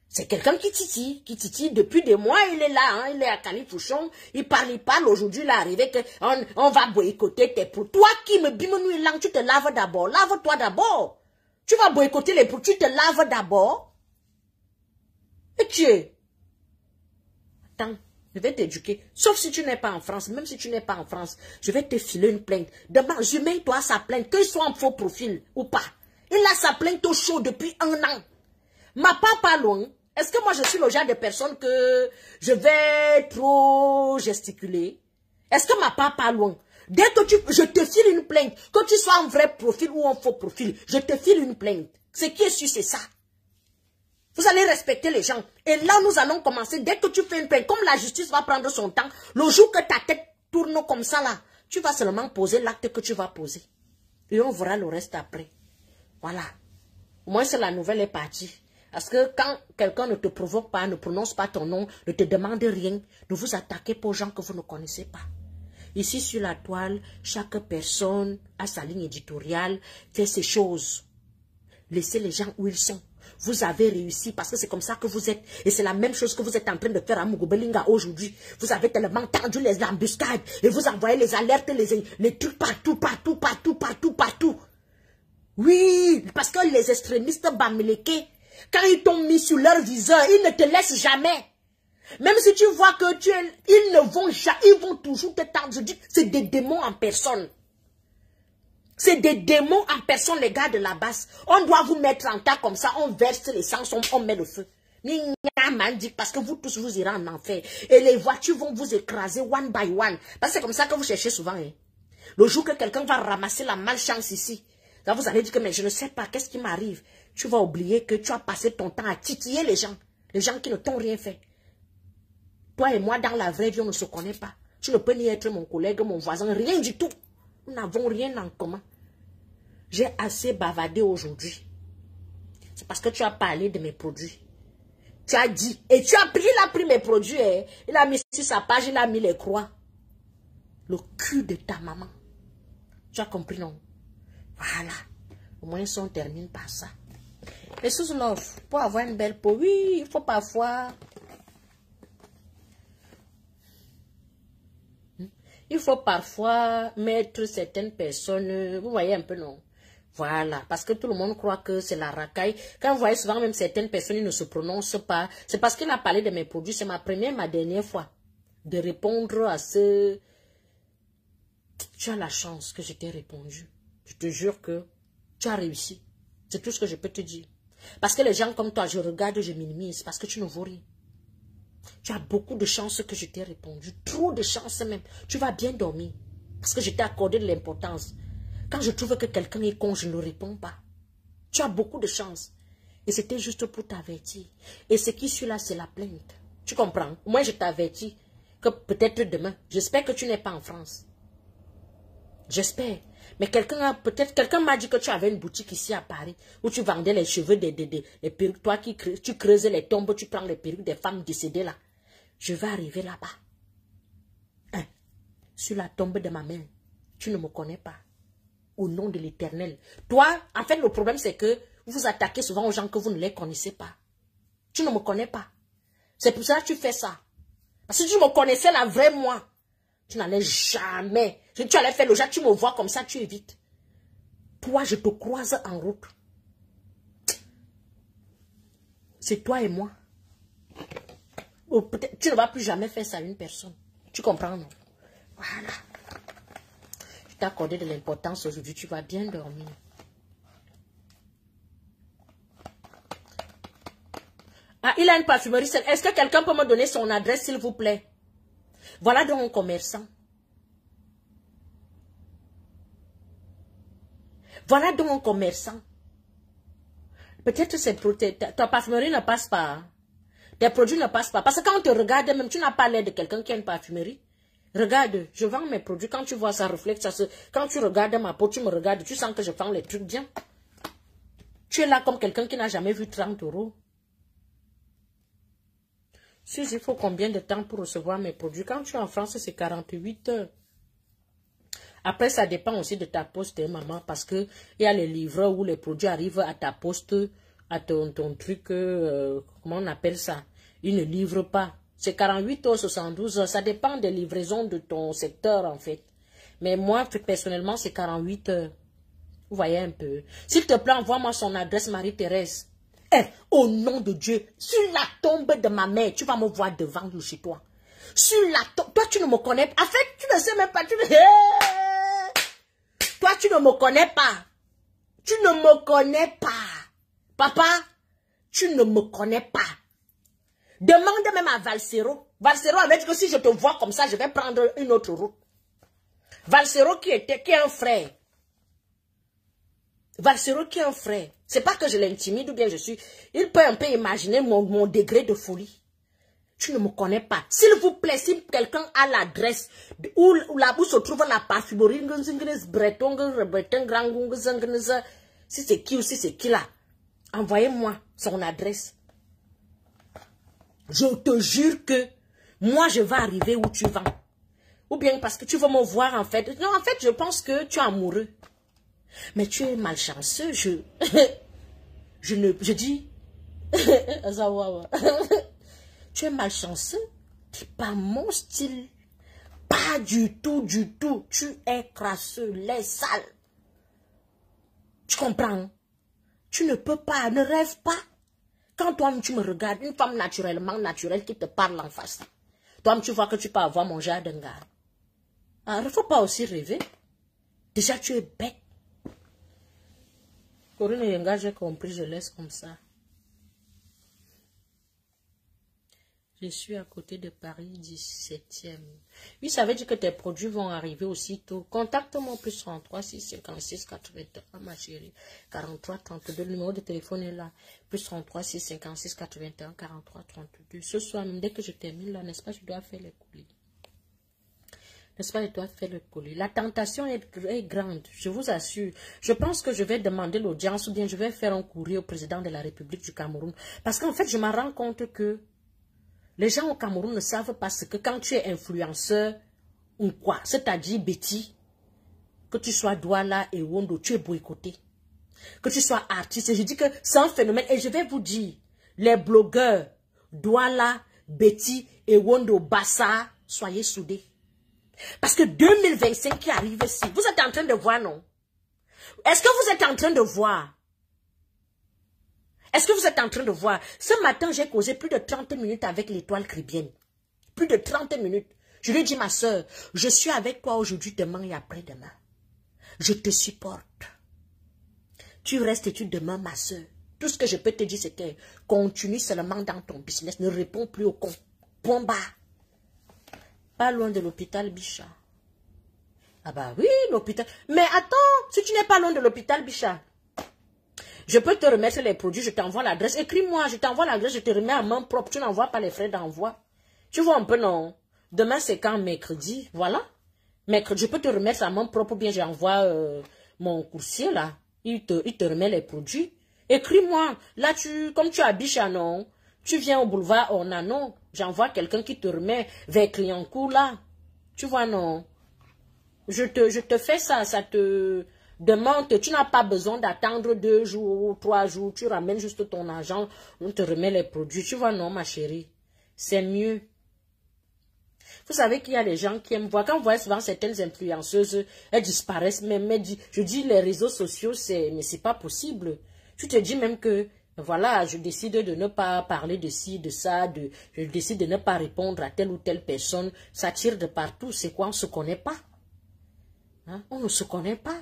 C'est quelqu'un qui titille depuis des mois, il est là, hein, il est à Califourchon, il parle, aujourd'hui il est arrivé qu'on va boycotter tes produits. Toi qui me bimouille langue, tu te laves d'abord, lave-toi d'abord. Tu vas boycotter les produits, tu te laves d'abord. Et tu es. Attends, je vais t'éduquer. Sauf si tu n'es pas en France, même si tu n'es pas en France, je vais te filer une plainte. Demain, je mets toi sa plainte, qu'il soit en faux profil ou pas. Il a sa plainte au chaud depuis 1 an. Ma pas loin. Est-ce que moi je suis le genre de personne que je vais trop gesticuler? Est-ce que ma pas loin? Dès que je te file une plainte, que tu sois en vrai profil ou en faux profil, je te file une plainte. Ce qui est sûr, c'est ça. Vous allez respecter les gens. Et là, nous allons commencer. Dès que tu fais une plainte, comme la justice va prendre son temps, le jour que ta tête tourne comme ça là, tu vas seulement poser l'acte que tu vas poser. Et on verra le reste après. Voilà. Au moins, la nouvelle est partie. Parce que quand quelqu'un ne te provoque pas, ne prononce pas ton nom, ne te demande rien, ne vous attaquez pas aux gens que vous ne connaissez pas. Ici, sur la toile, chaque personne a sa ligne éditoriale, fait ses choses. Laissez les gens où ils sont. Vous avez réussi parce que c'est comme ça que vous êtes. Et c'est la même chose que vous êtes en train de faire à Amogo Belinga aujourd'hui. Vous avez tellement tendu les embuscades et vous envoyez les alertes, les trucs partout. Oui, parce que les extrémistes bamileke, quand ils t'ont mis sur leur viseur, ils ne te laissent jamais. Même si tu vois que ils ne vont jamais, ils vont toujours te tendre. Je dis, c'est des démons en personne. C'est des démons en personne, les gars de la base. On doit vous mettre en tas comme ça, on verse les sangs, on met le feu. Parce que vous tous, vous irez en enfer. Et les voitures vont vous écraser one by one. Parce que c'est comme ça que vous cherchez souvent. Hein. Le jour que quelqu'un va ramasser la malchance ici, là vous allez dire que mais je ne sais pas, qu'est-ce qui m'arrive. Tu vas oublier que tu as passé ton temps à titiller les gens qui ne t'ont rien fait. Toi et moi, dans la vraie vie, on ne se connaît pas. Tu ne peux ni être mon collègue, mon voisin, rien du tout. Nous n'avons rien en commun. J'ai assez bavardé aujourd'hui. C'est parce que tu as parlé de mes produits. Tu as dit, et tu as pris, il a pris mes produits, hein. Il a mis sur sa page, il a mis les croix. Le cul de ta maman. Tu as compris, non? Voilà. Au moins, on termine par ça. Et sous l'offre, pour avoir une belle peau, oui, il faut parfois... Il faut parfois mettre certaines personnes, vous voyez un peu, non? Voilà, parce que tout le monde croit que c'est la racaille. Quand vous voyez souvent même certaines personnes, ils ne se prononcent pas. C'est parce qu'il a parlé de mes produits. C'est ma première, ma dernière fois de répondre à ce... Tu as la chance que je t'ai répondu. Je te jure que tu as réussi. C'est tout ce que je peux te dire. Parce que les gens comme toi, je regarde, je minimise, parce que tu ne vaux rien. Tu as beaucoup de chance que je t'ai répondu. Trop de chance même. Tu vas bien dormir. Parce que je t'ai accordé de l'importance. Quand je trouve que quelqu'un est con, je ne réponds pas. Tu as beaucoup de chance. Et c'était juste pour t'avertir. Et ce qui suit là, c'est la plainte. Tu comprends? Moi, je t'avertis que peut-être demain, j'espère que tu n'es pas en France. J'espère. Mais peut-être quelqu'un m'a dit que tu avais une boutique ici à Paris où tu vendais les cheveux des perruques. Toi tu creuses les tombes, tu prends les perruques des femmes décédées là. Je vais arriver là-bas. Hein? Sur la tombe de ma mère. Tu ne me connais pas. Au nom de l'Éternel. Toi, en fait, le problème c'est que vous vous attaquez souvent aux gens que vous ne les connaissez pas. Tu ne me connais pas. C'est pour ça que tu fais ça. Parce que tu me connaissais la vraie moi. Tu n'allais jamais. Si tu allais faire le genre, tu me vois comme ça, tu évites. Toi, je te croise en route. C'est toi et moi. Ou peut-être, tu ne vas plus jamais faire ça à une personne. Tu comprends, non? Voilà. Je t'ai accordé de l'importance aujourd'hui. Tu vas bien dormir. Ah, il a une parfumerie. Est-ce que quelqu'un peut me donner son adresse, s'il vous plaît? Voilà donc un commerçant. Voilà donc un commerçant. Peut-être c'est pour ta parfumerie ne passe pas. Hein? Tes produits ne passent pas. Parce que quand on te regarde, même tu n'as pas l'air de quelqu'un qui a une parfumerie. Regarde, je vends mes produits. Quand tu vois ça reflète, quand tu regardes ma peau, tu me regardes, tu sens que je vends les trucs bien. Tu es là comme quelqu'un qui n'a jamais vu 30 €. Suzy, il faut combien de temps pour recevoir mes produits? Quand tu es en France, c'est 48 heures. Après, ça dépend aussi de ta poste, hein, maman, parce que il y a les livreurs où les produits arrivent à ta poste, à ton truc, comment on appelle ça? Ils ne livrent pas. C'est 48 heures, 72 heures. Ça dépend des livraisons de ton secteur, en fait. Mais moi, personnellement, c'est 48 heures. Vous voyez un peu. S'il te plaît, envoie-moi son adresse, Marie-Thérèse. Eh, au nom de Dieu, sur la tombe de ma mère, tu vas me voir devant de chez toi. Sur la tombe. Toi, tu ne me connais pas. En fait, tu ne sais même pas. Toi, tu ne me connais pas. Tu ne me connais pas. Papa, tu ne me connais pas. Demande même à Valsero. Valsero avait dit que si je te vois comme ça, je vais prendre une autre route. Valsero qui est un frère. Valsero qui est un frère. C'est pas que je l'intimide ou bien je suis. Il peut un peu imaginer mon degré de folie. Tu ne me connais pas. S'il vous plaît, si quelqu'un a l'adresse où se trouve la parfumerie, si c'est qui ou si c'est qui là, envoyez-moi son adresse. Je te jure que moi, je vais arriver où tu vas. Ou bien parce que tu veux me voir en fait. Non, en fait, je pense que tu es amoureux. Mais tu es malchanceux. Je dis... Tu es malchanceux. C'est pas mon style. Pas du tout, du tout. Tu es crasseux, laid, sale. Tu comprends? Tu ne peux pas, ne rêve pas. Quand toi tu me regardes, une femme naturellement naturelle qui te parle en face. Toi tu vois que tu peux avoir mon genre d'un gars. Alors, il ne faut pas aussi rêver. Déjà, tu es bête. Corinne Yenga, j'ai compris, je laisse comme ça. Je suis à côté de Paris 17e. Oui, ça veut dire que tes produits vont arriver aussitôt. Contacte-moi plus 33 656 81, ma chérie. 43 32, le numéro de téléphone est là. Plus 33 656 81 43 32. Ce soir, même dès que je termine là, n'est-ce pas, je dois faire les colis. N'est-ce pas, je dois faire le colis. La tentation est grande, je vous assure. Je pense que je vais demander l'audience ou bien je vais faire un courrier au président de la République du Cameroun. Parce qu'en fait, je me rends compte que les gens au Cameroun ne savent pas ce que quand tu es influenceur ou quoi, c'est-à-dire Betty, que tu sois Douala et Wondo, tu es boycotté. Que tu sois artiste, je dis que c'est un phénomène. Et je vais vous dire, les blogueurs, Douala, Betty et Wondo, Bassa, soyez soudés. Parce que 2025 qui arrive ici, vous êtes en train de voir, non? Est-ce que vous êtes en train de voir? Est-ce que vous êtes en train de voir? Ce matin, j'ai causé plus de 30 minutes avec l'étoile caribéenne. Plus de 30 minutes. Je lui ai dit, ma soeur, je suis avec toi aujourd'hui, demain et après-demain. Je te supporte. Tu restes et tu demeures, ma soeur. Tout ce que je peux te dire, c'est que continue seulement dans ton business. Ne réponds plus au con. Point bas. Pas loin de l'hôpital Bichat. Ah bah oui, l'hôpital. Mais attends, si tu n'es pas loin de l'hôpital Bichat, je peux te remettre les produits, je t'envoie l'adresse. Écris-moi, je t'envoie l'adresse, je te remets à main propre. Tu n'envoies pas les frais d'envoi. Tu vois un peu, non? Demain, c'est quand? Mercredi, voilà. Mercredi, je peux te remettre à main propre ou bien j'envoie mon coursier, là. Il te remet les produits. Écris-moi. Là, comme tu habites à non, tu viens au boulevard Ornano, j'envoie quelqu'un qui te remet vers Clignancourt, là. Tu vois, non? Je te fais ça, ça te demande, tu n'as pas besoin d'attendre 2 jours ou 3 jours, tu ramènes juste ton argent, on te remet les produits. Tu vois, non, ma chérie? C'est mieux. Vous savez qu'il y a des gens qui aiment voir. Quand vous voyez souvent certaines influenceuses, elles disparaissent même. Je dis les réseaux sociaux, mais c'est pas possible. Tu te dis même que, voilà, je décide de ne pas parler de ci, de ça, je décide de ne pas répondre à telle ou telle personne. Ça tire de partout. C'est quoi? On ne se connaît pas. Hein? On ne se connaît pas.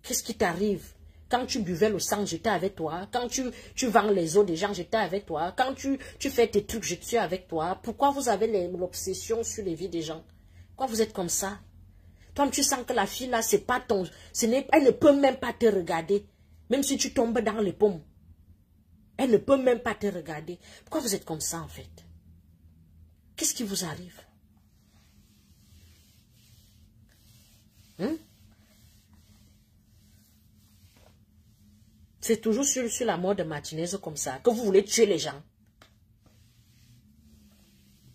Qu'est-ce qui t'arrive? Quand tu buvais le sang, j'étais avec toi. Quand tu vends les os des gens, j'étais avec toi. Quand tu fais tes trucs, je suis avec toi. Pourquoi vous avez l'obsession sur les vies des gens? Pourquoi vous êtes comme ça? Toi, tu sens que la fille là, c'est pas ton... Elle ne peut même pas te regarder. Même si tu tombes dans les pommes. Elle ne peut même pas te regarder. Pourquoi vous êtes comme ça en fait? Qu'est-ce qui vous arrive? Hein? C'est toujours sur la mode martinaise comme ça, que vous voulez tuer les gens.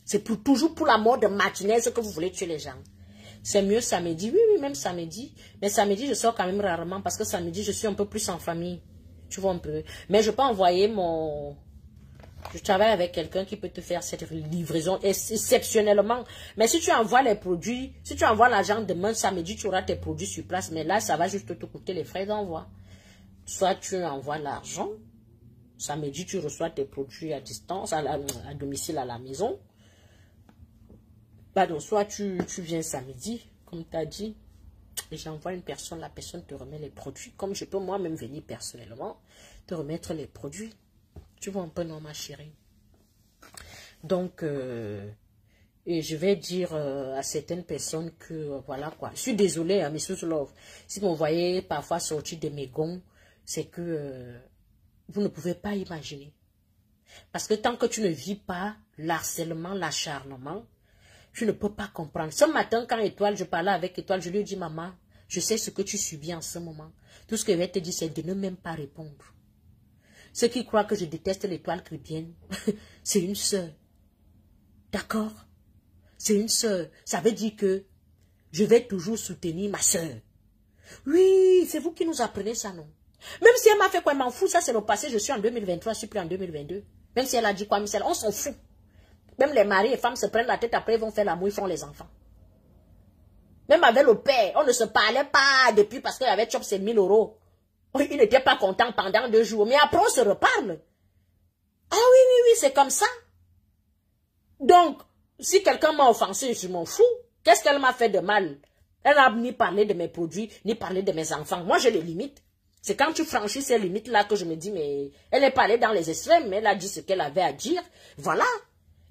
C'est toujours pour la mode martinaise que vous voulez tuer les gens. C'est mieux samedi, oui, même samedi. Mais samedi, je sors quand même rarement parce que samedi, je suis un peu plus en famille. Tu vois un peu. Mais je peux envoyer mon... Je travaille avec quelqu'un qui peut te faire cette livraison exceptionnellement. Mais si tu envoies les produits, si tu envoies l'argent demain, samedi, tu auras tes produits sur place. Mais là, ça va juste te coûter les frais d'envoi. Soit tu envoies l'argent, samedi tu reçois tes produits à distance, à domicile à la maison. Pardon, soit tu viens samedi, comme tu as dit, et j'envoie une personne, la personne te remet les produits, comme je peux moi-même venir personnellement, te remettre les produits. Tu vois un peu, non, ma chérie? Donc, et je vais dire à certaines personnes que, voilà quoi, je suis désolée, hein, Mrs. Love, si vous me voyez parfois sortir de mes gonds, c'est que vous ne pouvez pas imaginer. Parce que tant que tu ne vis pas l'harcèlement, l'acharnement, tu ne peux pas comprendre. Ce matin, quand Étoile, je parlais avec Étoile, je lui ai dit, maman, je sais ce que tu subis en ce moment. Tout ce que je vais te dire, c'est de ne même pas répondre. Ceux qui croient que je déteste l'Étoile chrétienne, c'est une sœur. D'accord? C'est une sœur. Ça veut dire que je vais toujours soutenir ma sœur. Oui, c'est vous qui nous apprenez ça, non? Même si elle m'a fait quoi, elle m'en fout, ça c'est le passé, je suis en 2023, je suis plus en 2022. Même si elle a dit quoi, Michel, on s'en fout. Même les maris et femmes se prennent la tête, après ils vont faire l'amour, ils font les enfants. Même avec le père, on ne se parlait pas depuis parce qu'il avait chop ses 1000 €. Il n'était pas content pendant 2 jours, mais après on se reparle. Ah oui, oui, oui, c'est comme ça. Donc, si quelqu'un m'a offensé, je m'en fous. Qu'est-ce qu'elle m'a fait de mal? Elle n'a ni parlé de mes produits, ni parlé de mes enfants. Moi, je les limite. C'est quand tu franchis ces limites-là que je me dis, mais elle n'est pas allée dans les extrêmes, mais elle a dit ce qu'elle avait à dire. Voilà.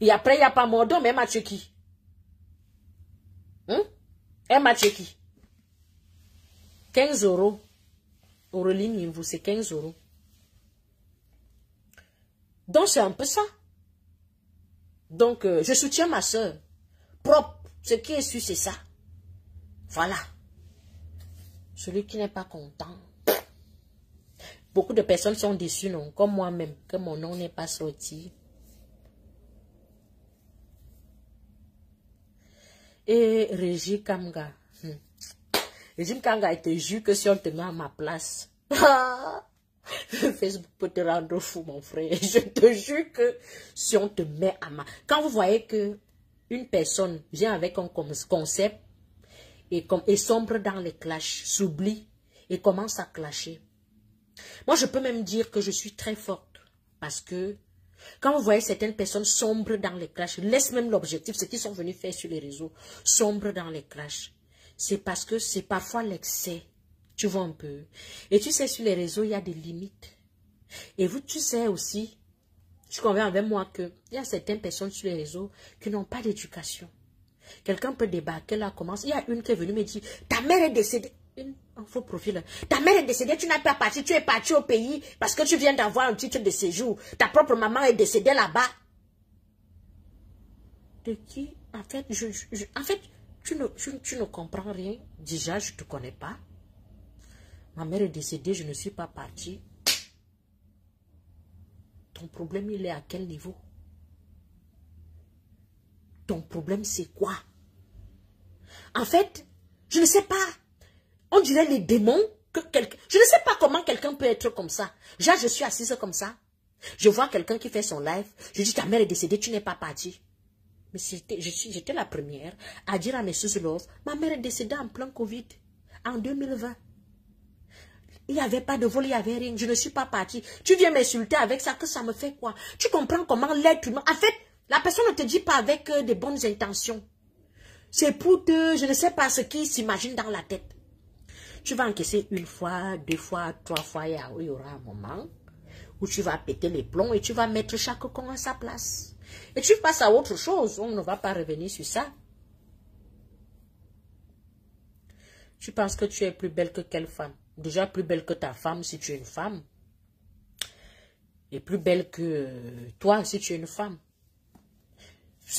Et après, il n'y a pas mordant, mais elle m'a tué qui? Elle m'a tué qui? 15 €. Aureline, vous, c'est 15 €. Donc, c'est un peu ça. Donc, je soutiens ma soeur. Propre. Ce qui est sûr, c'est ça. Voilà. Celui qui n'est pas content. Beaucoup de personnes sont déçues, non? Comme moi-même, que mon nom n'est pas sorti. Et Régis Kamga. Régis Kamga, il te jure que si on te met à ma place, Facebook peut te rendre fou, mon frère. Je te jure que si on te met à ma... Quand vous voyez que une personne vient avec un concept et sombre dans les clashs, s'oublie et commence à clasher. Moi, je peux même dire que je suis très forte parce que quand vous voyez certaines personnes sombres dans les clashs, laisse même l'objectif, ce qu'ils sont venus faire sur les réseaux, sombres dans les clashs, c'est parce que c'est parfois l'excès, tu vois un peu. Et tu sais, sur les réseaux, il y a des limites. Et vous, tu sais aussi, je conviens avec moi qu'il y a certaines personnes sur les réseaux qui n'ont pas d'éducation. Quelqu'un peut débarquer là, commence. Il y a une qui est venue me dire, ta mère est décédée. Un faux profil. Ta mère est décédée, tu n'as pas parti, tu es parti au pays parce que tu viens d'avoir un titre de séjour. Ta propre maman est décédée là-bas. De qui? En fait, tu ne comprends rien. Déjà, je ne te connais pas. Ma mère est décédée, je ne suis pas partie. Ton problème, il est à quel niveau? Ton problème, c'est quoi? En fait, je ne sais pas. On dirait les démons que quelqu'un... Je ne sais pas comment quelqu'un peut être comme ça. Genre, je suis assise comme ça. Je vois quelqu'un qui fait son live. Je dis, ta mère est décédée, tu n'es pas partie. Mais j'étais la première à dire à mes sous-love, ma mère est décédée en plein Covid, en 2020. Il n'y avait pas de vol, il n'y avait rien. Je ne suis pas partie. Tu viens m'insulter avec ça, que ça me fait quoi? Tu comprends comment l'être humain... En fait, la personne ne te dit pas avec des bonnes intentions. C'est pour te... Je ne sais pas ce qui s'imagine dans la tête. Tu vas encaisser une fois, 2 fois, 3 fois, il y aura un moment où tu vas péter les plombs et tu vas mettre chaque con à sa place. Et tu passes à autre chose, on ne va pas revenir sur ça. Tu penses que tu es plus belle que quelle femme? Déjà plus belle que ta femme si tu es une femme. Et plus belle que toi si tu es une femme.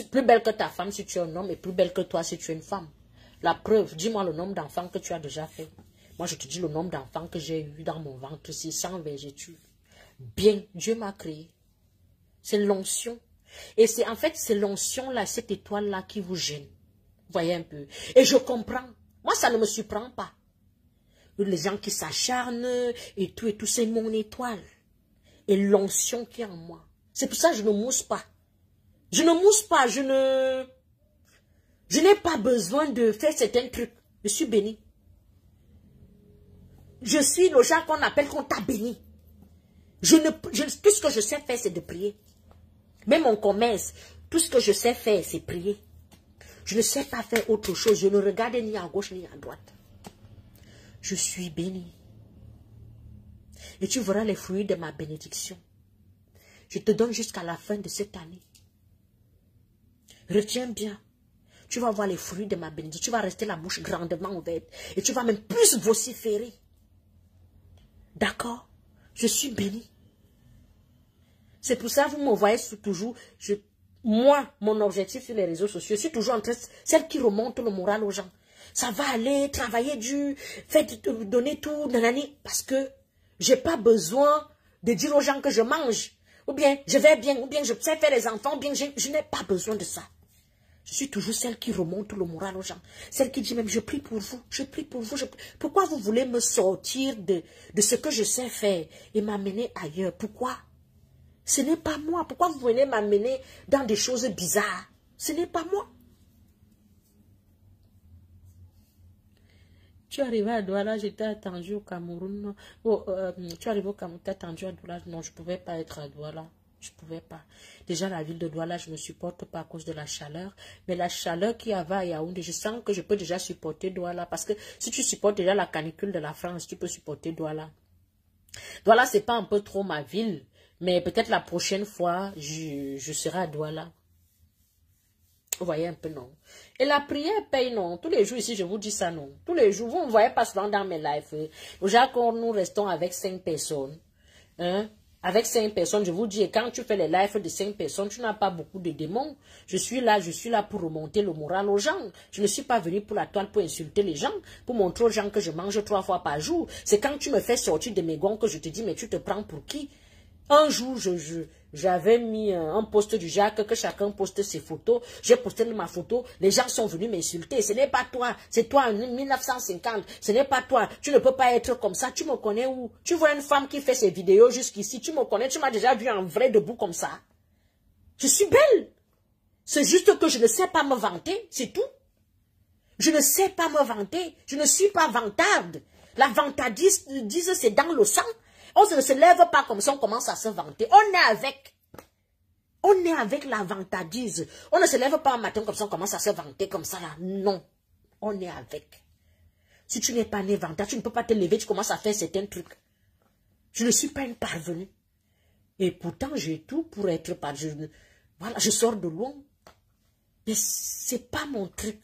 Plus belle que ta femme si tu es un homme et plus belle que toi si tu es une femme. La preuve, dis-moi le nombre d'enfants que tu as déjà fait. Moi, je te dis le nombre d'enfants que j'ai eu dans mon ventre, c'est sans vergéture. Bien, Dieu m'a créé. C'est l'onction. Et c'est en fait, c'est l'onction-là, cette étoile-là qui vous gêne. Voyez un peu. Et je comprends. Moi, ça ne me surprend pas. Les gens qui s'acharnent et tout, c'est mon étoile. Et l'onction qui est en moi. C'est pour ça que je ne mousse pas. Je ne mousse pas, je n'ai pas besoin de faire certains trucs. Je suis béni. Je suis le genre qu'on appelle qu'on t'a béni. Tout ce que je sais faire, c'est de prier. Même mon commerce, tout ce que je sais faire, c'est prier. Je ne sais pas faire autre chose. Je ne regarde ni à gauche ni à droite. Je suis béni. Et tu verras les fruits de ma bénédiction. Je te donne jusqu'à la fin de cette année. Retiens bien. Tu vas voir les fruits de ma bénédiction. Tu vas rester la bouche grandement ouverte. Et tu vas même plus vociférer. D'accord? Je suis béni. C'est pour ça que vous me voyez toujours. Moi, mon objectif sur les réseaux sociaux, je suis toujours en train de... Celle qui remonte le moral aux gens. Ça va aller, travailler dur, donner tout, nanani. Parce que je n'ai pas besoin de dire aux gens que je mange. Ou bien je vais bien, ou bien je sais faire les enfants, ou bien je n'ai pas besoin de ça. Je suis toujours celle qui remonte le moral aux gens. Celle qui dit même, je prie pour vous, je prie pour vous. Pourquoi vous voulez me sortir de ce que je sais faire et m'amener ailleurs? Pourquoi? Ce n'est pas moi. Pourquoi vous venez m'amener dans des choses bizarres? Ce n'est pas moi. Tu es arrivé à Douala, j'étais attendu au Cameroun. Tu es arrivé au Cameroun, tu es attendu à Douala. Non, je ne pouvais pas être à Douala. Je ne pouvais pas. Déjà, la ville de Douala, je ne supporte pas à cause de la chaleur. Mais la chaleur qu'il y avait à Yaoundé, je sens que je peux déjà supporter Douala. Parce que si tu supportes déjà la canicule de la France, tu peux supporter Douala. Douala, ce n'est pas un peu trop ma ville. Mais peut-être la prochaine fois, je serai à Douala. Vous voyez un peu, non? Et la prière paye, non? Tous les jours ici, je vous dis ça, non? Tous les jours, vous ne me voyez pas souvent dans mes lives. Déjà, quand nous restons avec 5 personnes, hein? Avec 5 personnes, je vous dis, et quand tu fais les lives de 5 personnes, tu n'as pas beaucoup de démons. Je suis là pour remonter le moral aux gens. Je ne suis pas venu pour la toile pour insulter les gens, pour montrer aux gens que je mange 3 fois par jour. C'est quand tu me fais sortir de mes gonds que je te dis, mais tu te prends pour qui? Un jour, j'avais mis un post du Jacques, que chacun poste ses photos. J'ai posté ma photo. Les gens sont venus m'insulter. Ce n'est pas toi. C'est toi en 1950. Ce n'est pas toi. Tu ne peux pas être comme ça. Tu me connais où? Tu vois une femme qui fait ses vidéos jusqu'ici. Tu me connais. Tu m'as déjà vu en vrai debout comme ça. Je suis belle. C'est juste que je ne sais pas me vanter, c'est tout. Je ne sais pas me vanter. Je ne suis pas vantarde. La vantardise, c'est dans le sang. On ne se lève pas comme ça, on commence à se vanter. On est avec. On est avec la vantardise. On ne se lève pas un matin comme ça, on commence à se vanter comme ça là. Non. On est avec. Si tu n'es pas né vantard, tu ne peux pas te lever, tu commences à faire certains trucs. Je ne suis pas une parvenue. Et pourtant, j'ai tout pour être parvenue. Voilà, je sors de loin. Mais c'est pas mon truc.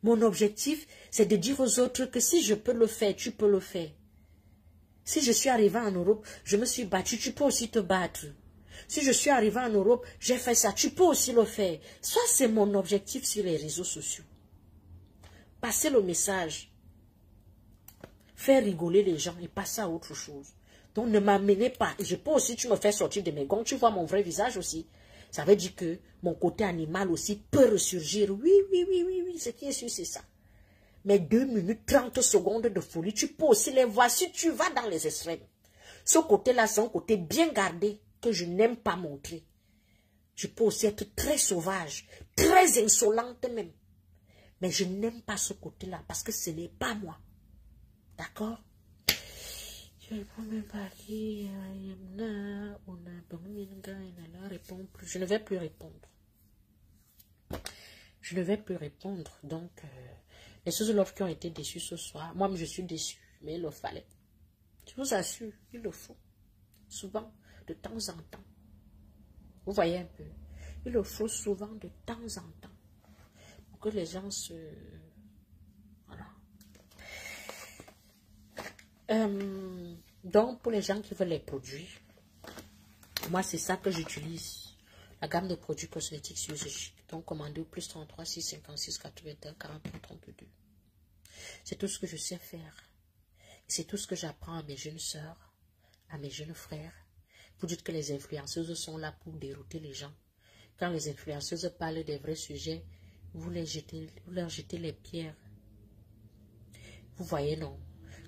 Mon objectif, c'est de dire aux autres que si je peux le faire, tu peux le faire. Si je suis arrivé en Europe, je me suis battu, tu peux aussi te battre. Si je suis arrivé en Europe, j'ai fait ça, tu peux aussi le faire. Ça, c'est mon objectif sur les réseaux sociaux. Passer le message. Faire rigoler les gens et passer à autre chose. Donc, ne m'amenez pas. Et je peux aussi, tu me fais sortir de mes gonds, tu vois mon vrai visage aussi. Ça veut dire que mon côté animal aussi peut ressurgir. Oui, ce qui est sûr, c'est ça. Mais 2 minutes, 30 secondes de folie, tu peux aussi les voir si tu vas dans les extrêmes. Ce côté-là, c'est un côté bien gardé que je n'aime pas montrer. Je peux aussi être très sauvage, très insolente même. Mais je n'aime pas ce côté-là parce que ce n'est pas moi. D'accord? Je ne réponds même pas qui. Je ne vais plus répondre. Je ne vais plus répondre. Donc, les sous-offres qui ont été déçus ce soir, moi, je suis déçue, mais il le fallait. Je vous assure, il le faut. Souvent, de temps en temps. Vous voyez un peu. Il le faut souvent de temps en temps. Pour que les gens se... Voilà. Donc, pour les gens qui veulent les produits, moi, c'est ça que j'utilise. La gamme de produits cosmétiques sur The Chic. Donc, commandez au plus 33 6 56 81 43 32. C'est tout ce que je sais faire. C'est tout ce que j'apprends à mes jeunes sœurs, à mes jeunes frères. Vous dites que les influenceuses sont là pour dérouter les gens. Quand les influenceuses parlent des vrais sujets, vous leur jetez les pierres. Vous voyez, non?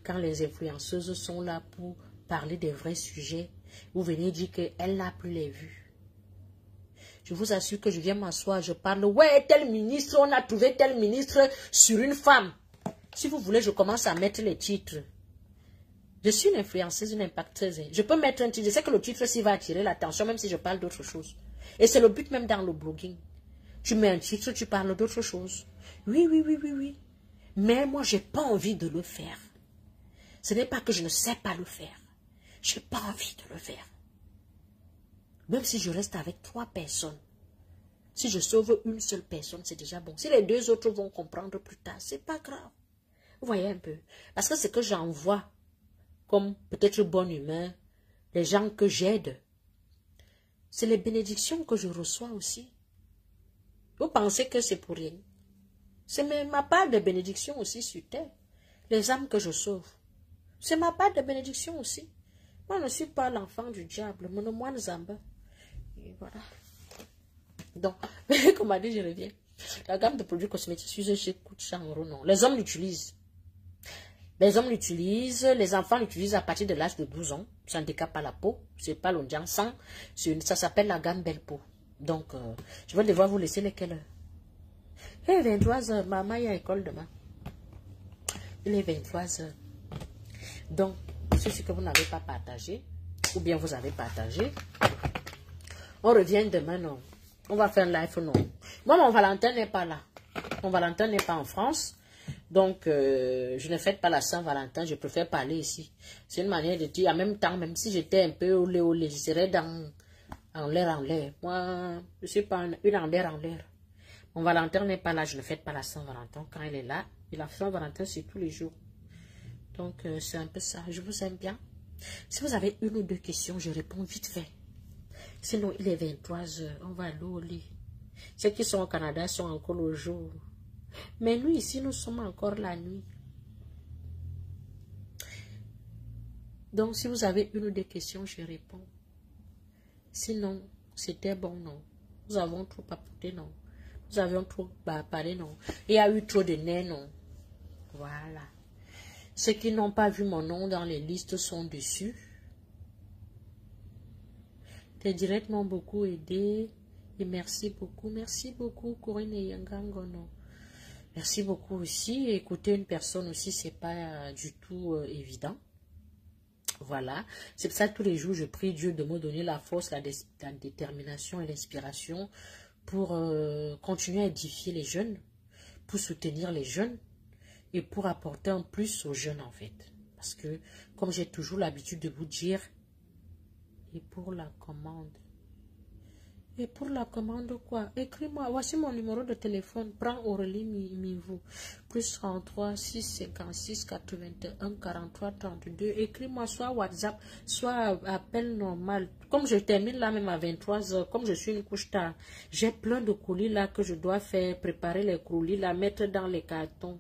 Quand les influenceuses sont là pour parler des vrais sujets, vous venez dire qu'elle n'a plus les vues. Je vous assure que je viens m'asseoir, je parle, ouais, tel ministre, on a trouvé tel ministre sur une femme. Si vous voulez, je commence à mettre les titres. Je suis une influenceuse, une impacteuse. Je peux mettre un titre, je sais que le titre aussi va attirer l'attention, même si je parle d'autre chose. Et c'est le but même dans le blogging. Tu mets un titre, tu parles d'autre chose. Oui. Mais moi, j'ai pas envie de le faire. Ce n'est pas que je ne sais pas le faire. Je n'ai pas envie de le faire. Même si je reste avec 3 personnes. Si je sauve une seule personne, c'est déjà bon. Si les 2 autres vont comprendre plus tard, c'est pas grave. Vous voyez un peu. Parce que ce que j'envoie, comme peut-être bonne humeur, les gens que j'aide, c'est les bénédictions que je reçois aussi. Vous pensez que c'est pour rien. C'est ma part de bénédiction aussi sur terre. Les âmes que je sauve. C'est ma part de bénédiction aussi. Moi, je ne suis pas l'enfant du diable. Mon moine Zamba. Et voilà. Donc, comme a dit, je reviens. La gamme de produits cosmétiques, je coûte 100 €, non. Les hommes l'utilisent. Les hommes l'utilisent, les enfants l'utilisent à partir de l'âge de 12 ans. Ça ne décape pas la peau. C'est pas l'ondian sang. Ça s'appelle la gamme Belle Peau. Donc, je vais devoir vous laisser lesquelles heures. Il est 23 h. Maman, il y a école demain. Il est 23 h. Donc, ceci que vous n'avez pas partagé, ou bien vous avez partagé, on revient demain, non. On va faire un live, non. Moi, mon Valentin n'est pas là. Mon Valentin n'est pas en France. Donc, je ne fête pas la Saint-Valentin. Je préfère parler ici. C'est une manière de dire, en même temps, même si j'étais un peu olé, je serais en l'air. Moi, je ne suis pas une en l'air. Mon Valentin n'est pas là. Je ne fête pas la Saint-Valentin. Quand elle est là, et la Saint-Valentin, c'est tous les jours. Donc, c'est un peu ça. Je vous aime bien. Si vous avez 1 ou 2 questions, je réponds vite fait. Sinon, il est 23 h. On va aller au lit. Ceux qui sont au Canada sont encore au jour. Mais nous, ici, nous sommes encore la nuit. Donc, si vous avez 1 ou 2 questions, je réponds. Sinon, c'était bon, non. Nous avons trop papoté, non. Nous avions trop parlé, non. Il y a eu trop de nez, non. Voilà. Ceux qui n'ont pas vu mon nom dans les listes sont dessus. Tes directs m'ont beaucoup aidé Et merci beaucoup, Corinne et Yangangono. Merci beaucoup aussi. Écouter une personne aussi, c'est pas du tout évident. Voilà. C'est pour ça que tous les jours, je prie Dieu de me donner la force, la détermination et l'inspiration pour continuer à édifier les jeunes, pour soutenir les jeunes et pour apporter un plus aux jeunes en fait. Parce que, comme j'ai toujours l'habitude de vous dire, et pour la commande. Et pour la commande quoi? Écris-moi, voici mon numéro de téléphone. Prends Aurélie Mivou. Plus 33 6 56 81 43 32. Écris-moi soit WhatsApp, soit appel normal. Comme je termine là même à 23 h, comme je suis une couche tard, j'ai plein de colis là que je dois faire, préparer les colis là, mettre dans les cartons.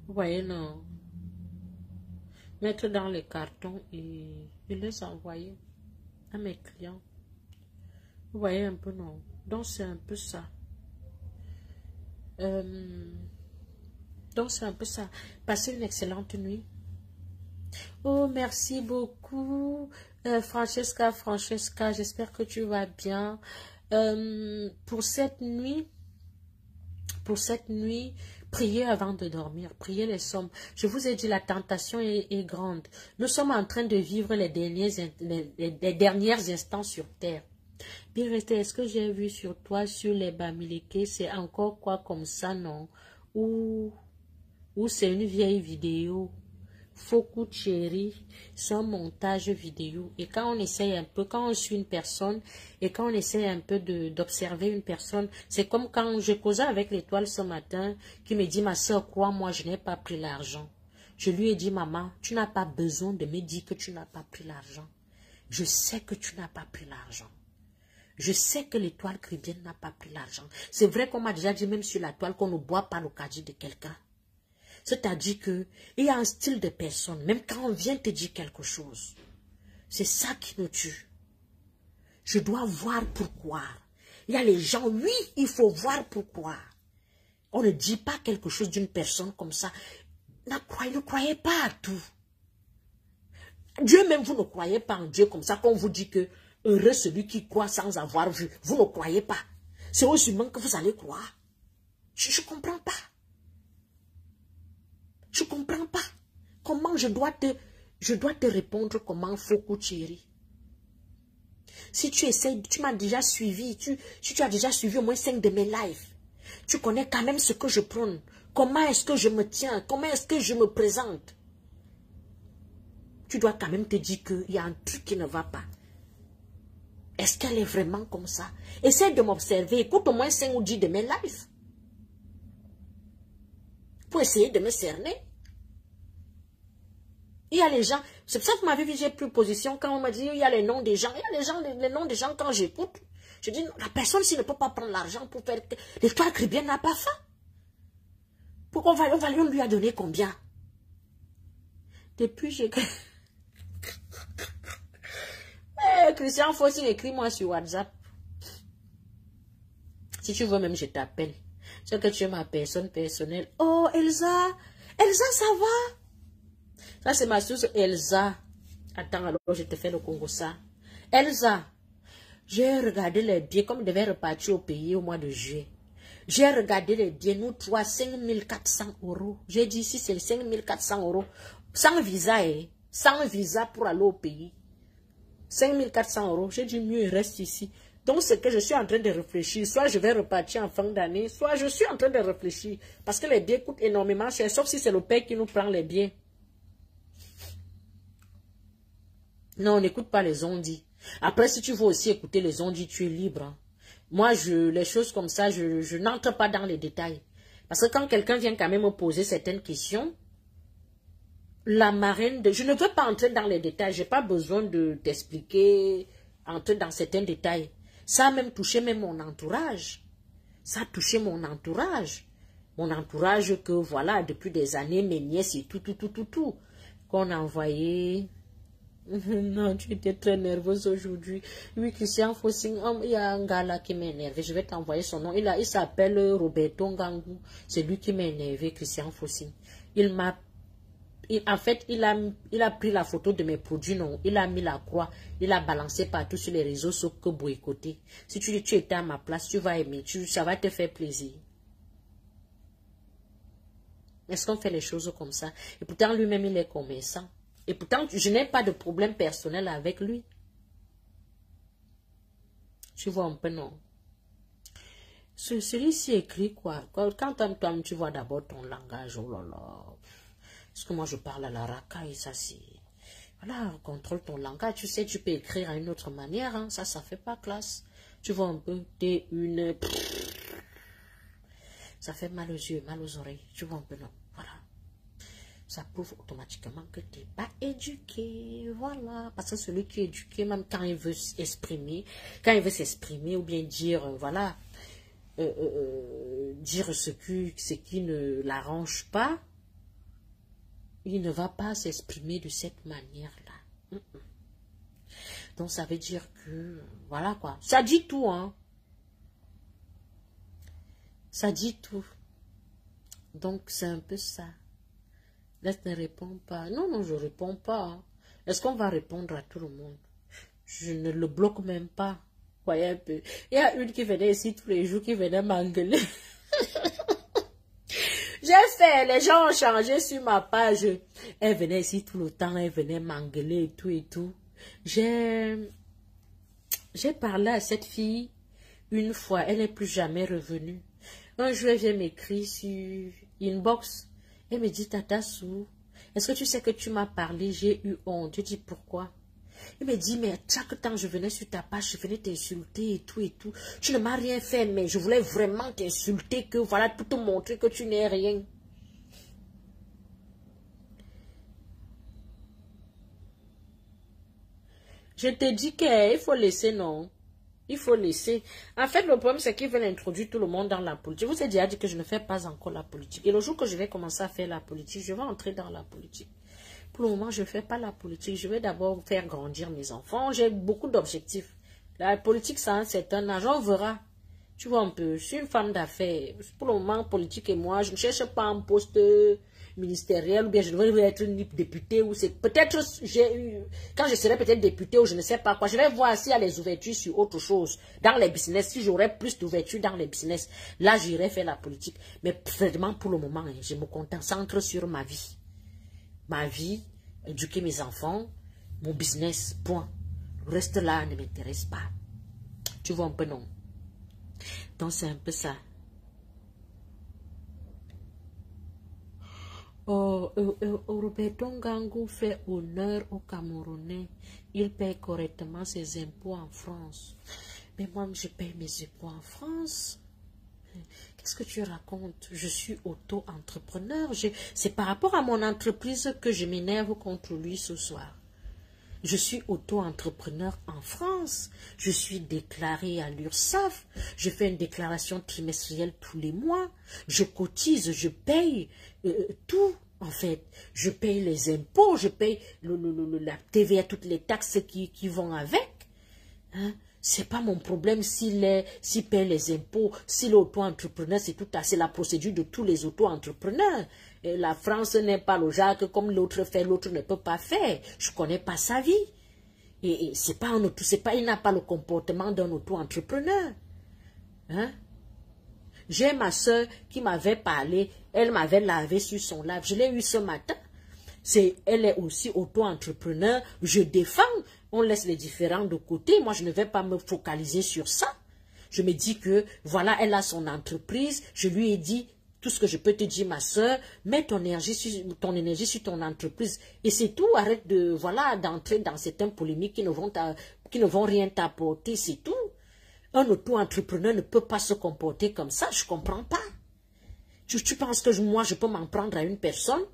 Vous voyez non? Mettre dans les cartons et les envoyer à mes clients. Vous voyez un peu, non? Donc, c'est un peu ça. Donc, c'est un peu ça. Passez une excellente nuit. Oh, merci beaucoup. Francesca, j'espère que tu vas bien. Pour cette nuit, priez avant de dormir. Priez les sommes. Je vous ai dit, la tentation est grande. Nous sommes en train de vivre les derniers instants sur terre. Bien resté, est-ce que j'ai vu sur toi, sur les Bamileke, c'est encore quoi comme ça, non? Ou c'est une vieille vidéo? Foku chéri, c'est un montage vidéo. Et quand on essaye un peu, quand on suit une personne, et quand on essaye un peu d'observer une personne, c'est comme quand je causais avec l'étoile ce matin, qui me dit, ma soeur, crois-moi, je n'ai pas pris l'argent. Je lui ai dit, maman, tu n'as pas besoin de me dire que tu n'as pas pris l'argent. Je sais que tu n'as pas pris l'argent. Je sais que l'étoile caribéenne n'a pas pris l'argent. C'est vrai qu'on m'a déjà dit même sur la toile qu'on ne boit pas le caddie de quelqu'un. C'est-à-dire qu'il y a un style de personne, même quand on vient te dire quelque chose. C'est ça qui nous tue. Je dois voir pourquoi. Il y a les gens, oui, il faut voir pourquoi. On ne dit pas quelque chose d'une personne comme ça. Ne croyez pas à tout. Dieu même, vous ne croyez pas en Dieu comme ça, qu'on vous dit que heureux celui qui croit sans avoir vu. Vous ne croyez pas. C'est aux humains que vous allez croire. Je ne comprends pas. Je ne comprends pas. Comment je dois te répondre comment Foku chéri. Si tu essaies, tu m'as déjà suivi, si tu as déjà suivi au moins 5 de mes lives, tu connais quand même ce que je prône. Comment est-ce que je me tiens? Comment est-ce que je me présente? Tu dois quand même te dire qu'il y a un truc qui ne va pas. Est-ce qu'elle est vraiment comme ça? Essaie de m'observer. Écoute au moins 5 ou 10 de mes lives. Pour essayer de me cerner. Il y a les gens. C'est pour ça que vous m'avez vu, j'ai pris position quand on m'a dit il y a les noms des gens. Il y a les gens, les noms des gens quand j'écoute. Je dis la personne s'il ne peut pas prendre l'argent pour faire. L'étoile caribéenne n'a pas faim. Pourquoi on lui a donné combien? Depuis j'ai. Christian Fossing, écris-moi sur WhatsApp. Si tu veux même, je t'appelle. C'est que tu es ma personne personnelle. Oh, Elsa, ça va? Ça, c'est ma source, Elsa. Attends, alors, je te fais le Congo ça. Elsa, j'ai regardé les billets, comme je devais repartir au pays au mois de juillet. J'ai regardé les billets, nous trois, 5400 €. J'ai dit, si c'est 5400 €, sans visa, sans visa pour aller au pays. 5400 €. J'ai dit mieux, il reste ici. Donc, c'est que je suis en train de réfléchir. Soit je vais repartir en fin d'année, soit je suis en train de réfléchir. Parce que les billets coûtent énormément cher, sauf si c'est le père qui nous prend les billets. Non, on n'écoute pas les ondits. Après, si tu veux aussi écouter les ondits, tu es libre. Hein. Moi, les choses comme ça, je n'entre pas dans les détails. Parce que quand quelqu'un vient quand même me poser certaines questions, la marraine, je ne veux pas entrer dans les détails, je n'ai pas besoin de t'expliquer, entrer dans certains détails. Ça a même touché même mon entourage. Ça a touché mon entourage. Mon entourage que, voilà, depuis des années, mes nièces et tout, qu'on a envoyé. Non, tu étais très nerveuse aujourd'hui. Oui, Christian Fossing, il y a un gars là qui m'a énervé. Je vais t'envoyer son nom. Il s'appelle Roberto Ngangou. C'est lui qui m'a énervé, Christian Fossing. Il m'a en fait, il a pris la photo de mes produits, non. Il a mis la croix, il a balancé partout sur les réseaux, sauf que boycotter. Si tu étais à ma place, tu vas aimer, ça va te faire plaisir. Est-ce qu'on fait les choses comme ça? Et pourtant, lui-même, il est commerçant. Et pourtant, je n'ai pas de problème personnel avec lui. Tu vois un peu, non? Celui-ci écrit quoi? Quand toi, tu vois d'abord ton langage, oh là là. Parce que moi, je parle à la racaille, ça c'est... Voilà, contrôle ton langage. Tu sais, tu peux écrire à une autre manière, hein. Ça fait pas classe. Tu vois un peu, t'es une... Ça fait mal aux yeux, mal aux oreilles. Tu vois un peu, non? Voilà. Ça prouve automatiquement que tu n'es pas éduqué. Voilà. Parce que celui qui est éduqué, même quand il veut s'exprimer, ou bien dire, voilà, dire ce qui ne l'arrange pas, il ne va pas s'exprimer de cette manière-là. Donc, ça veut dire que, voilà quoi. Ça dit tout, hein. Ça dit tout. Donc, c'est un peu ça. Laisse ne répond pas. Non, non, je ne réponds pas. Hein. Est-ce qu'on va répondre à tout le monde? Je ne le bloque même pas. Voyez un peu. Il y a une qui venait ici tous les jours, qui venait m'engueuler. J'ai fait, les gens ont changé sur ma page. Elle venait ici tout le temps, elle venait m'engueuler et tout et tout. J'ai parlé à cette fille une fois, elle n'est plus jamais revenue. Un jour, elle vient m'écrire sur Inbox. Elle me dit, Tata Sou, est-ce que tu sais que tu m'as parlé? J'ai eu honte. Je dis, pourquoi? Elle me dit, mais chaque temps je venais sur ta page, je venais t'insulter et tout et tout. Tu ne m'as rien fait, mais je voulais vraiment t'insulter, que voilà, pour te montrer que tu n'es rien. Je te dis qu'il faut laisser, non? Il faut laisser. En fait, le problème, c'est qu'ils veulent introduire tout le monde dans la politique. Je vous ai déjà dit que je ne fais pas encore la politique. Et le jour que je vais commencer à faire la politique, je vais entrer dans la politique. Pour le moment, je ne fais pas la politique. Je vais d'abord faire grandir mes enfants. J'ai beaucoup d'objectifs. La politique, ça, c'est un âge. On verra. Tu vois un peu. Je suis une femme d'affaires. Pour le moment, politique et moi, je ne cherche pas un poste ministériel ou bien je devrais être une députée ou c'est peut-être quand je serai peut-être députée ou je ne sais pas quoi, je vais voir s'il y a les ouvertures sur autre chose dans les business, si j'aurais plus d'ouverture dans les business, là j'irai faire la politique, mais vraiment pour le moment, je me concentre sur ma vie, éduquer mes enfants, mon business, point. Le reste là ne m'intéresse pas. Tu vois un peu, non? Donc c'est un peu ça. Roberto Ngangou fait honneur aux Camerounais. Il paye correctement ses impôts en France. Mais moi, je paye mes impôts en France. Qu'est-ce que tu racontes? Je suis auto-entrepreneur. C'est par rapport à mon entreprise que je m'énerve contre lui ce soir. Je suis auto-entrepreneur en France. Je suis déclaré à l'URSSAF. Je fais une déclaration trimestrielle tous les mois. Je cotise, je paye tout. En fait, je paye les impôts, je paye la TVA, toutes les taxes qui vont avec. Hein? C'est pas mon problème s'il paye les impôts, s'il est auto-entrepreneur, c'est la procédure de tous les auto-entrepreneurs. La France n'est pas le genre que comme l'autre fait, l'autre ne peut pas faire. Je connais pas sa vie. Et c'est pas il n'a pas le comportement d'un auto-entrepreneur. Hein? J'ai ma soeur qui m'avait parlé, elle m'avait lavé sur son lave. Je l'ai eu ce matin. Elle est aussi auto-entrepreneur. Je défends. On laisse les différents de côté. Moi, je ne vais pas me focaliser sur ça. Je me dis que, voilà, elle a son entreprise. Je lui ai dit, tout ce que je peux te dire, ma soeur, mets ton énergie sur ton entreprise. Et c'est tout. Arrête d'entrer dans certaines polémiques qui ne vont rien t'apporter. C'est tout. Un auto-entrepreneur ne peut pas se comporter comme ça. Je ne comprends pas. Tu penses que moi, je peux m'en prendre à une personne?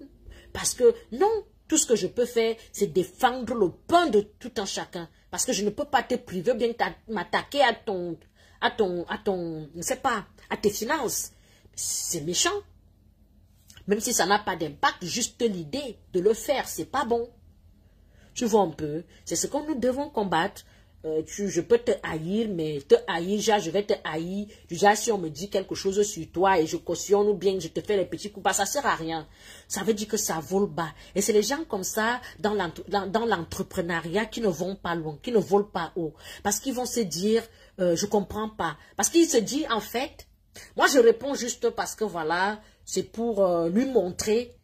Parce que non, tout ce que je peux faire, c'est défendre le pain de tout un chacun. Parce que je ne peux pas te priver, bien m'attaquer à je ne sais pas, à tes finances. C'est méchant. Même si ça n'a pas d'impact, juste l'idée de le faire, c'est pas bon. Tu vois un peu, c'est ce que nous devons combattre. je peux te haïr, mais te haïr, genre, je vais te haïr. Déjà, si on me dit quelque chose sur toi et je cautionne ou bien je te fais les petits coups, bah, ça sert à rien. Ça veut dire que ça vole bas. Et c'est les gens comme ça, dans l'entrepreneuriat, qui ne vont pas loin, qui ne volent pas haut. Parce qu'ils vont se dire, je comprends pas. Parce qu'il se dit, en fait, moi, je réponds juste parce que, voilà, c'est pour lui montrer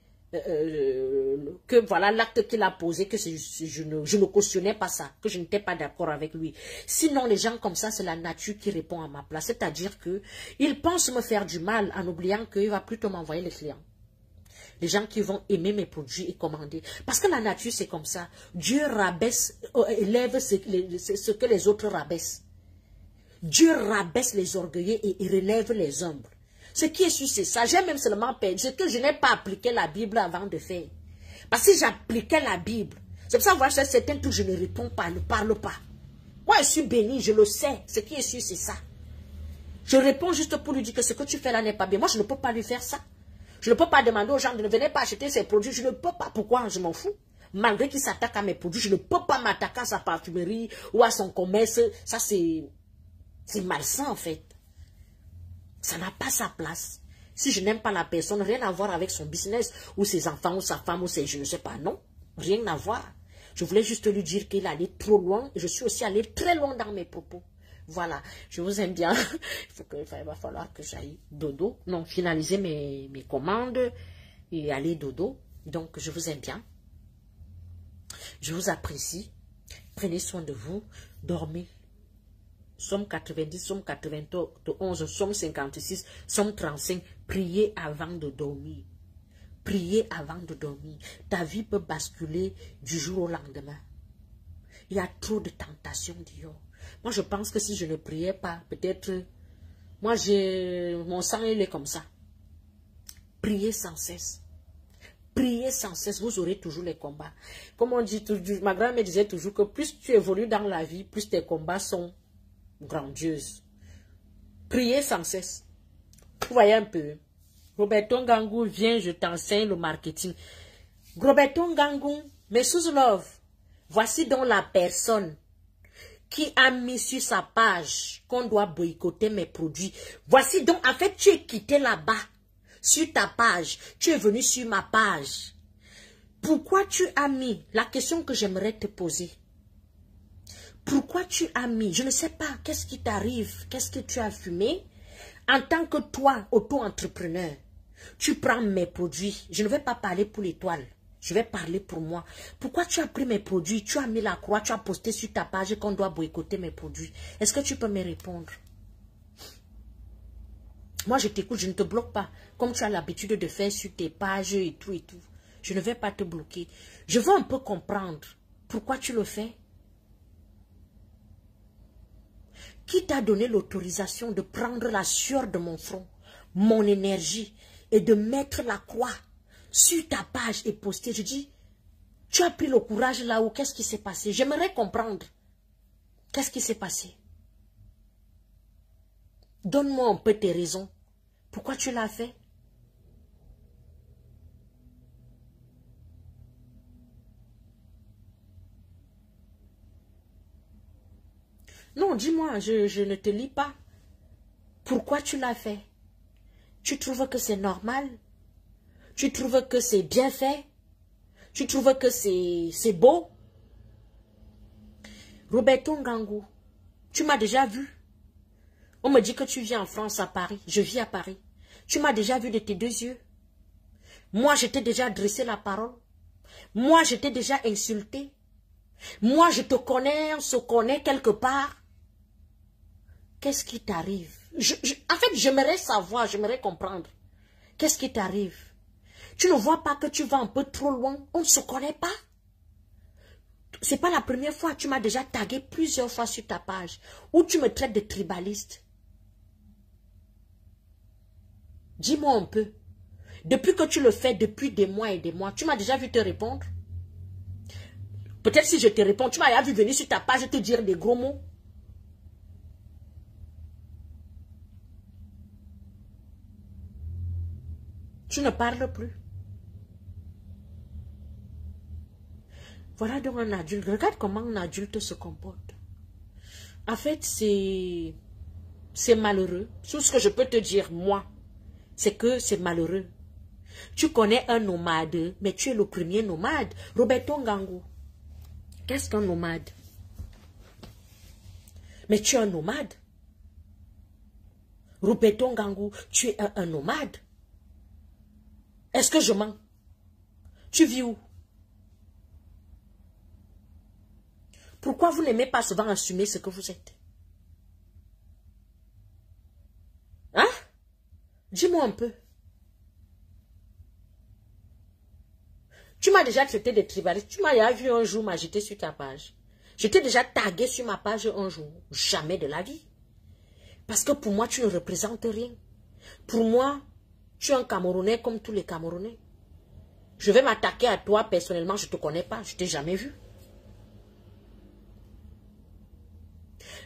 que voilà l'acte qu'il a posé, que je ne cautionnais pas ça, que je n'étais pas d'accord avec lui. Sinon, les gens comme ça, c'est la nature qui répond à ma place. C'est-à-dire que ils pensent me faire du mal en oubliant qu'il va plutôt m'envoyer les clients. Les gens qui vont aimer mes produits et commander. Parce que la nature, c'est comme ça. Dieu rabaisse, élève ce que les autres rabaissent. Dieu rabaisse les orgueilleux et il relève les humbles. Ce qui est sûr, c'est ça. J'ai même seulement perdu. C'est que je n'ai pas appliqué la Bible avant de faire. Parce que si j'appliquais la Bible, c'est pour ça que voilà, certains trucs, je ne réponds pas, ne parle pas. Moi, je suis béni, je le sais. Ce qui est sûr, c'est ça. Je réponds juste pour lui dire que ce que tu fais là n'est pas bien. Moi, je ne peux pas lui faire ça. Je ne peux pas demander aux gens de ne venir pas acheter ces produits. Je ne peux pas. Pourquoi? Je m'en fous. Malgré qu'il s'attaque à mes produits, je ne peux pas m'attaquer à sa parfumerie ou à son commerce. Ça, c'est malsain, en fait. Ça n'a pas sa place. Si je n'aime pas la personne, rien à voir avec son business, ou ses enfants, ou sa femme, ou ses... Je ne sais pas, non. Rien à voir. Je voulais juste lui dire qu'il allait trop loin. Et je suis aussi allée très loin dans mes propos. Voilà. Je vous aime bien. Il va falloir que j'aille dodo. Non, finaliser mes commandes et aller dodo. Donc, je vous aime bien. Je vous apprécie. Prenez soin de vous. Dormez. Somme 90, somme 91, somme 56, somme 35. Priez avant de dormir. Priez avant de dormir. Ta vie peut basculer du jour au lendemain. Il y a trop de tentations dehors. Moi, je pense que si je ne priais pas, peut-être, moi, mon sang, il est comme ça. Priez sans cesse. Priez sans cesse, vous aurez toujours les combats. Comme on dit toujours, ma grand-mère disait toujours que plus tu évolues dans la vie, plus tes combats sont grandieuses. Priez sans cesse. Vous voyez un peu. Roberto Ngangou, viens, je t'enseigne le marketing. Roberto Ngangou, mais sous love, voici donc la personne qui a mis sur sa page qu'on doit boycotter mes produits. Voici donc, en fait, tu es quitté là-bas, sur ta page. Tu es venu sur ma page. Pourquoi tu as mis, la question que j'aimerais te poser, pourquoi tu as mis, je ne sais pas, qu'est-ce qui t'arrive, qu'est-ce que tu as fumé? En tant que toi, auto-entrepreneur, tu prends mes produits. Je ne vais pas parler pour l'étoile. Je vais parler pour moi. Pourquoi tu as pris mes produits? Tu as mis la croix, tu as posté sur ta page qu'on doit boycotter mes produits. Est-ce que tu peux me répondre? Moi, je t'écoute, je ne te bloque pas. Comme tu as l'habitude de faire sur tes pages et tout et tout. Je ne vais pas te bloquer. Je veux un peu comprendre pourquoi tu le fais. Qui t'a donné l'autorisation de prendre la sueur de mon front, mon énergie, et de mettre la croix sur ta page et poster? Je dis, tu as pris le courage là-haut, qu'est-ce qui s'est passé? J'aimerais comprendre. Qu'est-ce qui s'est passé? Donne-moi un peu tes raisons. Pourquoi tu l'as fait? Non, dis-moi, je ne te lis pas. Pourquoi tu l'as fait? Tu trouves que c'est normal? Tu trouves que c'est bien fait? Tu trouves que c'est beau? Roberto Ngangou, tu m'as déjà vu. On me dit que tu viens en France, à Paris. Je vis à Paris. Tu m'as déjà vu de tes deux yeux. Moi, je t'ai déjà adressé la parole. Moi, je t'ai déjà insulté. Moi, je te connais, on se connaît quelque part. Qu'est-ce qui t'arrive? En fait, j'aimerais savoir, j'aimerais comprendre. Qu'est-ce qui t'arrive? Tu ne vois pas que tu vas un peu trop loin? On ne se connaît pas? C'est pas la première fois. Tu m'as déjà tagué plusieurs fois sur ta page. Où tu me traites de tribaliste. Dis-moi un peu. Depuis que tu le fais, depuis des mois et des mois, tu m'as déjà vu te répondre? Peut-être si je te réponds, tu m'as déjà vu venir sur ta page et te dire des gros mots. Tu ne parles plus. Voilà donc un adulte. Regarde comment un adulte se comporte. En fait, c'est malheureux. Tout ce que je peux te dire, moi, c'est que c'est malheureux. Tu connais un nomade, mais tu es le premier nomade. Roberto Ngango. Qu'est-ce qu'un nomade? Mais tu es un nomade. Roberto Ngango, tu es un nomade. Est-ce que je mens? Tu vis où? Pourquoi vous n'aimez pas souvent assumer ce que vous êtes? Hein? Dis-moi un peu. Tu m'as déjà traité de tribaliste. Tu m'as déjà vu un jour m'agiter sur ta page. Je t'ai déjà tagué sur ma page un jour. Jamais de la vie. Parce que pour moi, tu ne représentes rien. Pour moi, tu es un Camerounais comme tous les Camerounais. Je vais m'attaquer à toi personnellement, je ne te connais pas, je ne t'ai jamais vu.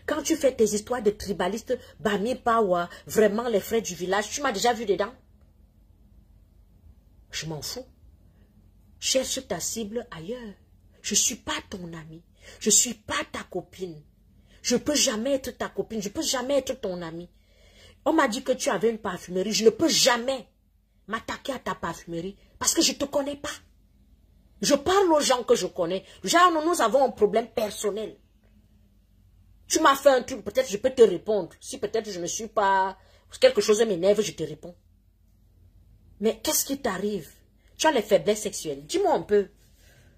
Quand tu fais tes histoires de tribalistes, Bami Pawa, vraiment les frères du village, tu m'as déjà vu dedans. Je m'en fous. Cherche ta cible ailleurs. Je ne suis pas ton ami. Je ne suis pas ta copine. Je ne peux jamais être ta copine. Je ne peux jamais être ton ami. On m'a dit que tu avais une parfumerie. Je ne peux jamais m'attaquer à ta parfumerie parce que je ne te connais pas. Je parle aux gens que je connais. Genre, nous avons un problème personnel. Tu m'as fait un truc, peut-être je peux te répondre. Si peut-être je ne suis pas... Quelque chose m'énerve, je te réponds. Mais qu'est-ce qui t'arrive? Tu as les faiblesses sexuelles. Dis-moi un peu.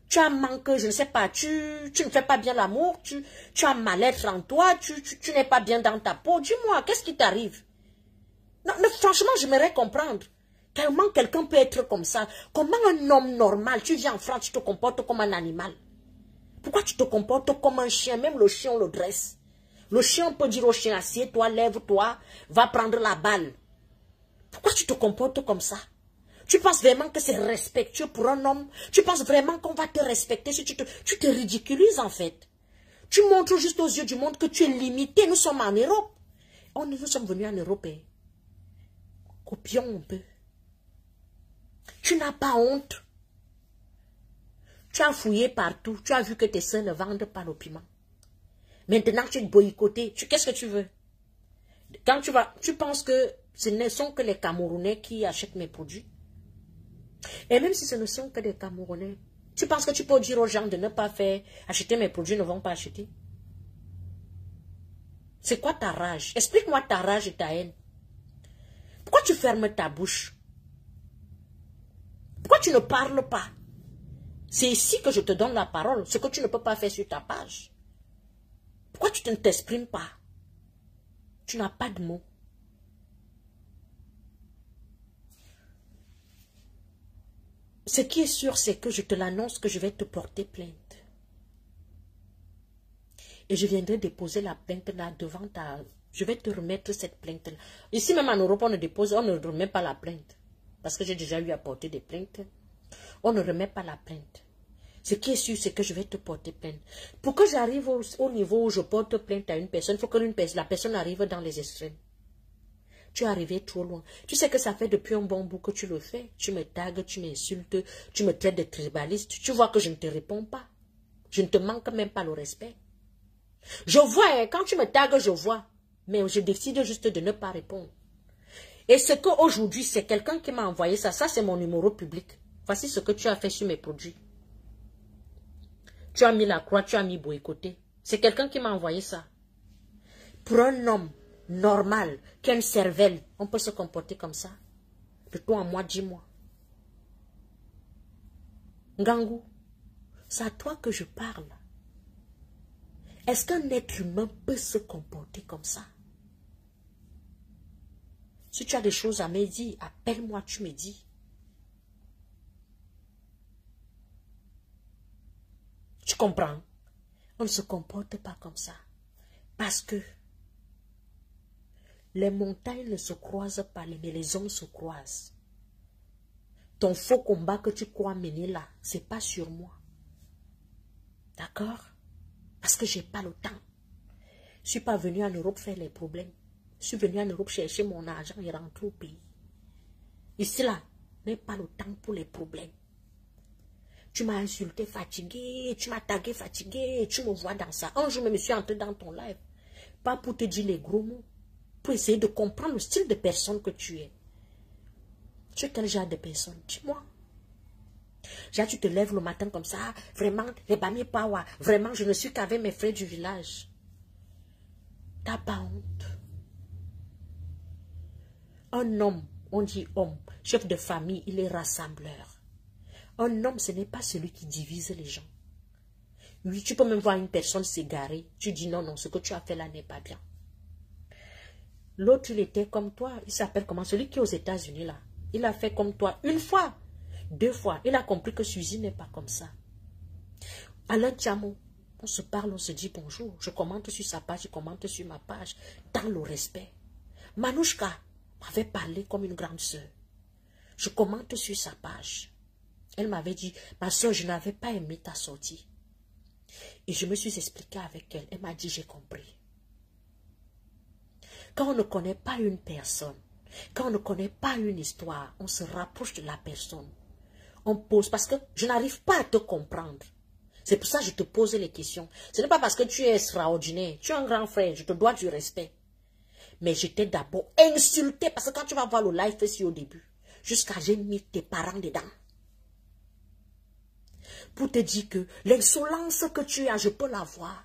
Tu as manqué, je ne sais pas, tu ne fais pas bien l'amour, tu as mal-être en toi, tu n'es pas bien dans ta peau. Dis-moi, qu'est-ce qui t'arrive? Non, mais franchement, j'aimerais comprendre. Comment quelqu'un peut être comme ça? Comment un homme normal, tu viens en France, tu te comportes comme un animal? Pourquoi tu te comportes comme un chien? Même le chien, on le dresse. Le chien peut dire au chien, assieds-toi, lève-toi, va prendre la balle. Pourquoi tu te comportes comme ça? Tu penses vraiment que c'est respectueux pour un homme? Tu penses vraiment qu'on va te respecter si tu te ridiculises en fait? Tu montres juste aux yeux du monde que tu es limité. Nous sommes en Europe. Nous sommes venus en Europe. Copions un peu. Tu n'as pas honte. Tu as fouillé partout. Tu as vu que tes soeurs ne vendent pas le piment. Maintenant, tu es boycotté. Qu'est-ce que tu veux? Quand tu penses que ce ne sont que les Camerounais qui achètent mes produits? Et même si ce ne sont que des Camerounais, tu penses que tu peux dire aux gens de ne pas faire acheter mes produits, ne vont pas acheter? C'est quoi ta rage? Explique-moi ta rage et ta haine. Pourquoi tu fermes ta bouche? Pourquoi tu ne parles pas? C'est ici que je te donne la parole, ce que tu ne peux pas faire sur ta page. Pourquoi tu ne t'exprimes pas? Tu n'as pas de mots. Ce qui est sûr, c'est que je te l'annonce que je vais te porter plainte. Et je viendrai déposer la plainte là devant ta... Je vais te remettre cette plainte là. Ici même en Europe, on ne remet pas la plainte. Parce que j'ai déjà eu à porter des plaintes. On ne remet pas la plainte. Ce qui est sûr, c'est que je vais te porter plainte. Pour que j'arrive au niveau où je porte plainte à une personne, il faut que la personne arrive dans les extrêmes. Tu es arrivé trop loin. Tu sais que ça fait depuis un bon bout que tu le fais. Tu me tagues, tu m'insultes, tu me traites de tribaliste. Tu vois que je ne te réponds pas. Je ne te manque même pas le respect. Je vois, hein, quand tu me tagues, je vois. Mais je décide juste de ne pas répondre. Et ce qu'aujourd'hui, c'est quelqu'un qui m'a envoyé ça. Ça, c'est mon numéro public. Voici ce que tu as fait sur mes produits. Tu as mis la croix, tu as mis boycotté. C'est quelqu'un qui m'a envoyé ça. Pour un homme normal, qui a une cervelle, on peut se comporter comme ça. De toi à moi, dis-moi. Ngangou, c'est à toi que je parle. Est-ce qu'un être humain peut se comporter comme ça? Si tu as des choses à me dire, appelle-moi, tu me dis. Tu comprends? On ne se comporte pas comme ça. Parce que les montagnes ne se croisent pas, mais les hommes se croisent. Ton faux combat que tu crois mener là, ce n'est pas sur moi. D'accord? Parce que je n'ai pas le temps. Je ne suis pas venu en Europe faire les problèmes. Je suis venu en Europe chercher mon argent et rentrer au pays. Ici là, je n'ai pas le temps pour les problèmes. Tu m'as insulté fatigué, tu m'as tagué fatigué, tu me vois dans ça. Un jour, je me suis entré dans ton live. Pas pour te dire les gros mots. Pour essayer de comprendre le style de personne que tu es. Tu es quel genre de personne? Dis-moi. Genre, tu te lèves le matin comme ça. Vraiment, les Bami Pawa. Vraiment, je ne suis qu'avec mes frères du village. T'as pas honte. Un homme, on dit homme, chef de famille, il est rassembleur. Un homme, ce n'est pas celui qui divise les gens. Oui, tu peux même voir une personne s'égarer. Tu dis non, non, ce que tu as fait là n'est pas bien. L'autre, il était comme toi. Il s'appelle comment? Celui qui est aux États-Unis là. Il a fait comme toi une fois, 2 fois. Il a compris que Suzy n'est pas comme ça. Alain Tiamo, on se parle, on se dit bonjour. Je commente sur sa page, je commente sur ma page. Dans le respect. Manouchka m'avait parlé comme une grande sœur. Je commente sur sa page. Elle m'avait dit, ma soeur, je n'avais pas aimé ta sortie. Et je me suis expliqué avec elle. Elle m'a dit, j'ai compris. Quand on ne connaît pas une personne, quand on ne connaît pas une histoire, on se rapproche de la personne. On pose, parce que je n'arrive pas à te comprendre. C'est pour ça que je te pose les questions. Ce n'est pas parce que tu es extraordinaire. Tu es un grand frère, je te dois du respect. Mais je t'ai d'abord insulté, parce que quand tu vas voir le live ici au début, jusqu'à j'ai mis tes parents dedans. Pour te dire que l'insolence que tu as, je peux la voir.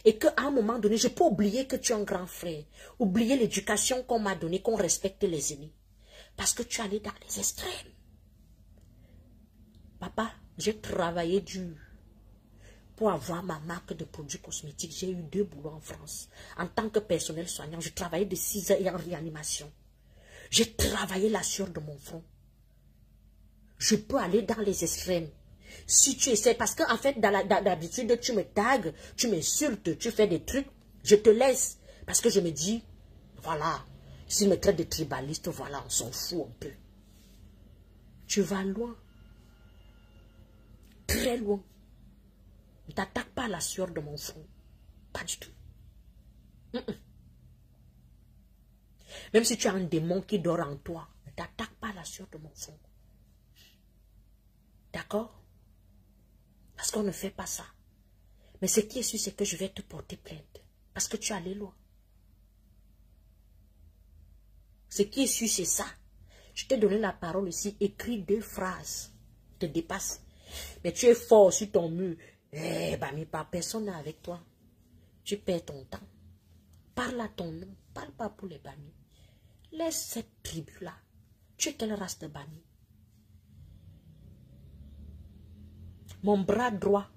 Et qu'à un moment donné, je peux oublier que tu es un grand frère. Oublier l'éducation qu'on m'a donnée, qu'on respecte les aînés. Parce que tu es allé dans les extrêmes. Papa, j'ai travaillé dur pour avoir ma marque de produits cosmétiques. J'ai eu 2 boulots en France. En tant que personnel soignant, je travaillais de 6 heures et en réanimation. J'ai travaillé la sueur de mon front. Je peux aller dans les extrêmes. Si tu essaies, parce qu'en fait, d'habitude, tu me tagues, tu m'insultes, tu fais des trucs, je te laisse. Parce que je me dis, voilà, s'ils me traitent de tribaliste, voilà, on s'en fout un peu. Tu vas loin. Très loin. Ne t'attaque pas à la sueur de mon front. Pas du tout. Même si tu as un démon qui dort en toi, ne t'attaque pas à la sueur de mon front. D'accord? Parce qu'on ne fait pas ça. Mais ce qui est sûr, c'est que je vais te porter plainte. Parce que tu es allé loin. Ce qui est sûr, c'est ça. Je t'ai donné la parole ici. Écris 2 phrases. Te dépasse. Mais tu es fort sur ton mur. Eh, Bami, pas personne n'est avec toi. Tu perds ton temps. Parle à ton nom. Parle pas pour les Bami. Laisse cette tribu-là. Tu es quelle race de Bami? Mon bras droit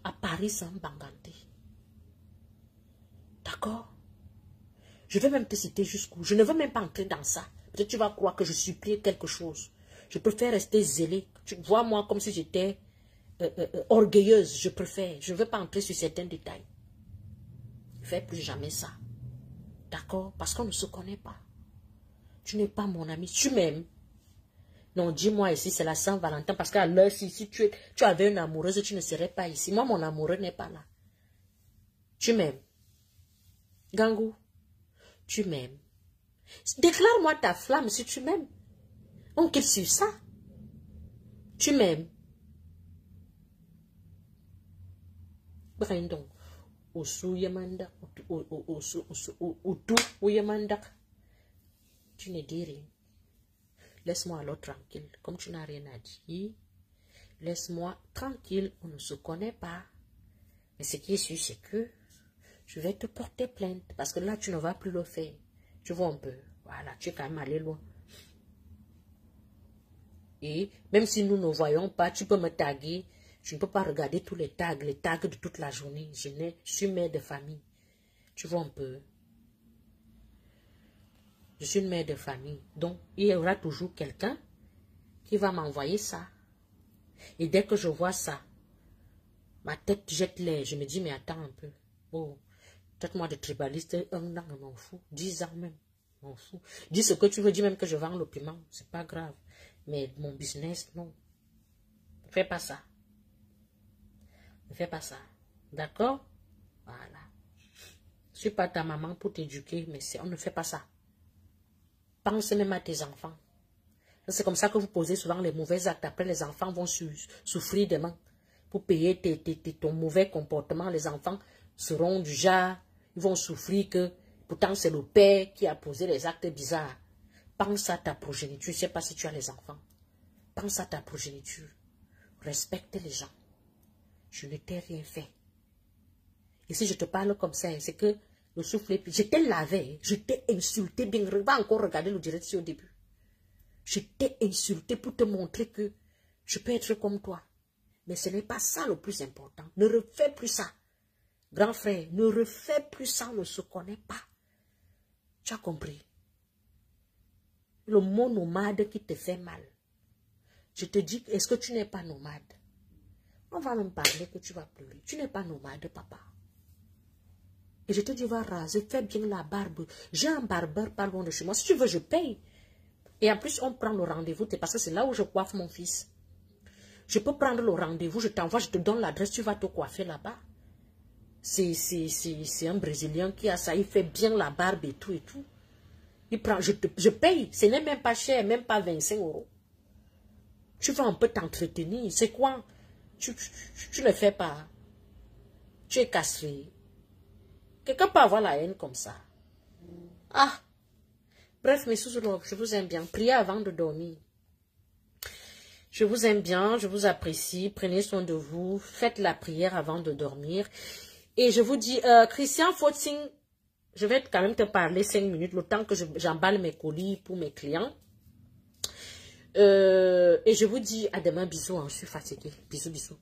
à Paris sans Banganté. D'accord? Je vais même te citer jusqu'où. Je ne veux même pas entrer dans ça. Peut-être tu vas croire que je supplie quelque chose. Je préfère rester zélée. Tu vois moi comme si j'étais orgueilleuse. Je préfère. Je ne veux pas entrer sur certains détails. Ne fais plus jamais ça. D'accord? Parce qu'on ne se connaît pas. Tu n'es pas mon ami. Tu m'aimes. Non, dis-moi ici, c'est la Saint-Valentin. Parce qu'à l'heure, si tu avais une amoureuse, tu ne serais pas ici. Moi, mon amoureux n'est pas là. Tu m'aimes. Gangou, tu m'aimes. Déclare-moi ta flamme si tu m'aimes. On quitte sur ça. Tu m'aimes. Brindon. Osu Yamanda. Otu Yamanda. Tu ne dis rien. Laisse-moi alors tranquille. Comme tu n'as rien à dire. Laisse-moi tranquille. On ne se connaît pas. Mais ce qui est sûr, c'est que je vais te porter plainte. Parce que là, tu ne vas plus le faire. Tu vois un peu. Voilà, tu es quand même allé loin. Et même si nous ne voyons pas, tu peux me taguer. Je ne peux pas regarder tous les tags de toute la journée. Je suis mère de famille. Tu vois un peu. Je suis une mère de famille. Donc, il y aura toujours quelqu'un qui va m'envoyer ça. Et dès que je vois ça, ma tête jette l'air. Je me dis, mais attends un peu. Oh, traite-moi de tribaliste. 1 an, je m'en fous. 10 ans même. Je m'en fous. Dis ce que tu veux. Dis même que je vends le piment. C'est pas grave. Mais mon business, non. Ne fais pas ça. Ne fais pas ça. D'accord? Voilà. Je ne suis pas ta maman pour t'éduquer, mais on ne fait pas ça. Pense même à tes enfants. C'est comme ça que vous posez souvent les mauvais actes. Après, les enfants vont souffrir demain. Pour payer ton mauvais comportement, les enfants seront du genre, Ils vont souffrir que pourtant c'est le père qui a posé les actes bizarres. Pense à ta progéniture. Je ne sais pas si tu as les enfants. Pense à ta progéniture. Respecte les gens. Je ne t'ai rien fait. Et si je te parle comme ça, c'est que le souffle est plus. Je t'ai lavé, je t'ai insulté bien. Va encore regarder le direct au début. Je t'ai insulté pour te montrer que je peux être comme toi. Mais ce n'est pas ça le plus important. Ne refais plus ça. Grand frère, ne refais plus ça, on ne se connaît pas. Tu as compris? Le mot nomade qui te fait mal. Je te dis, est-ce que tu n'es pas nomade? On va même parler que tu vas pleurer. Tu n'es pas nomade, papa. Et je te dis, va raser, fais bien la barbe. J'ai un barbeur pas loin de chez moi. Si tu veux, je paye. Et en plus, on prend le rendez-vous. Parce que c'est là où je coiffe mon fils. Je peux prendre le rendez-vous, je t'envoie, je te donne l'adresse, tu vas te coiffer là-bas. C'est un Brésilien qui a ça. Il fait bien la barbe et tout et tout. Il prend, je paye. Ce n'est même pas cher, même pas 25 €. Tu vas un peu t'entretenir. C'est quoi? Tu ne fais pas. Tu es castré. Quelqu'un peut avoir la haine comme ça. Ah! Bref, mes sous-lobes, je vous aime bien. Priez avant de dormir. Je vous aime bien, je vous apprécie. Prenez soin de vous. Faites la prière avant de dormir. Et je vous dis, Christian Fauting, je vais quand même te parler 5 minutes, le temps que j'emballe mes colis pour mes clients. Et je vous dis à demain, bisous, hein, je suis fatiguée. Bisous, bisous.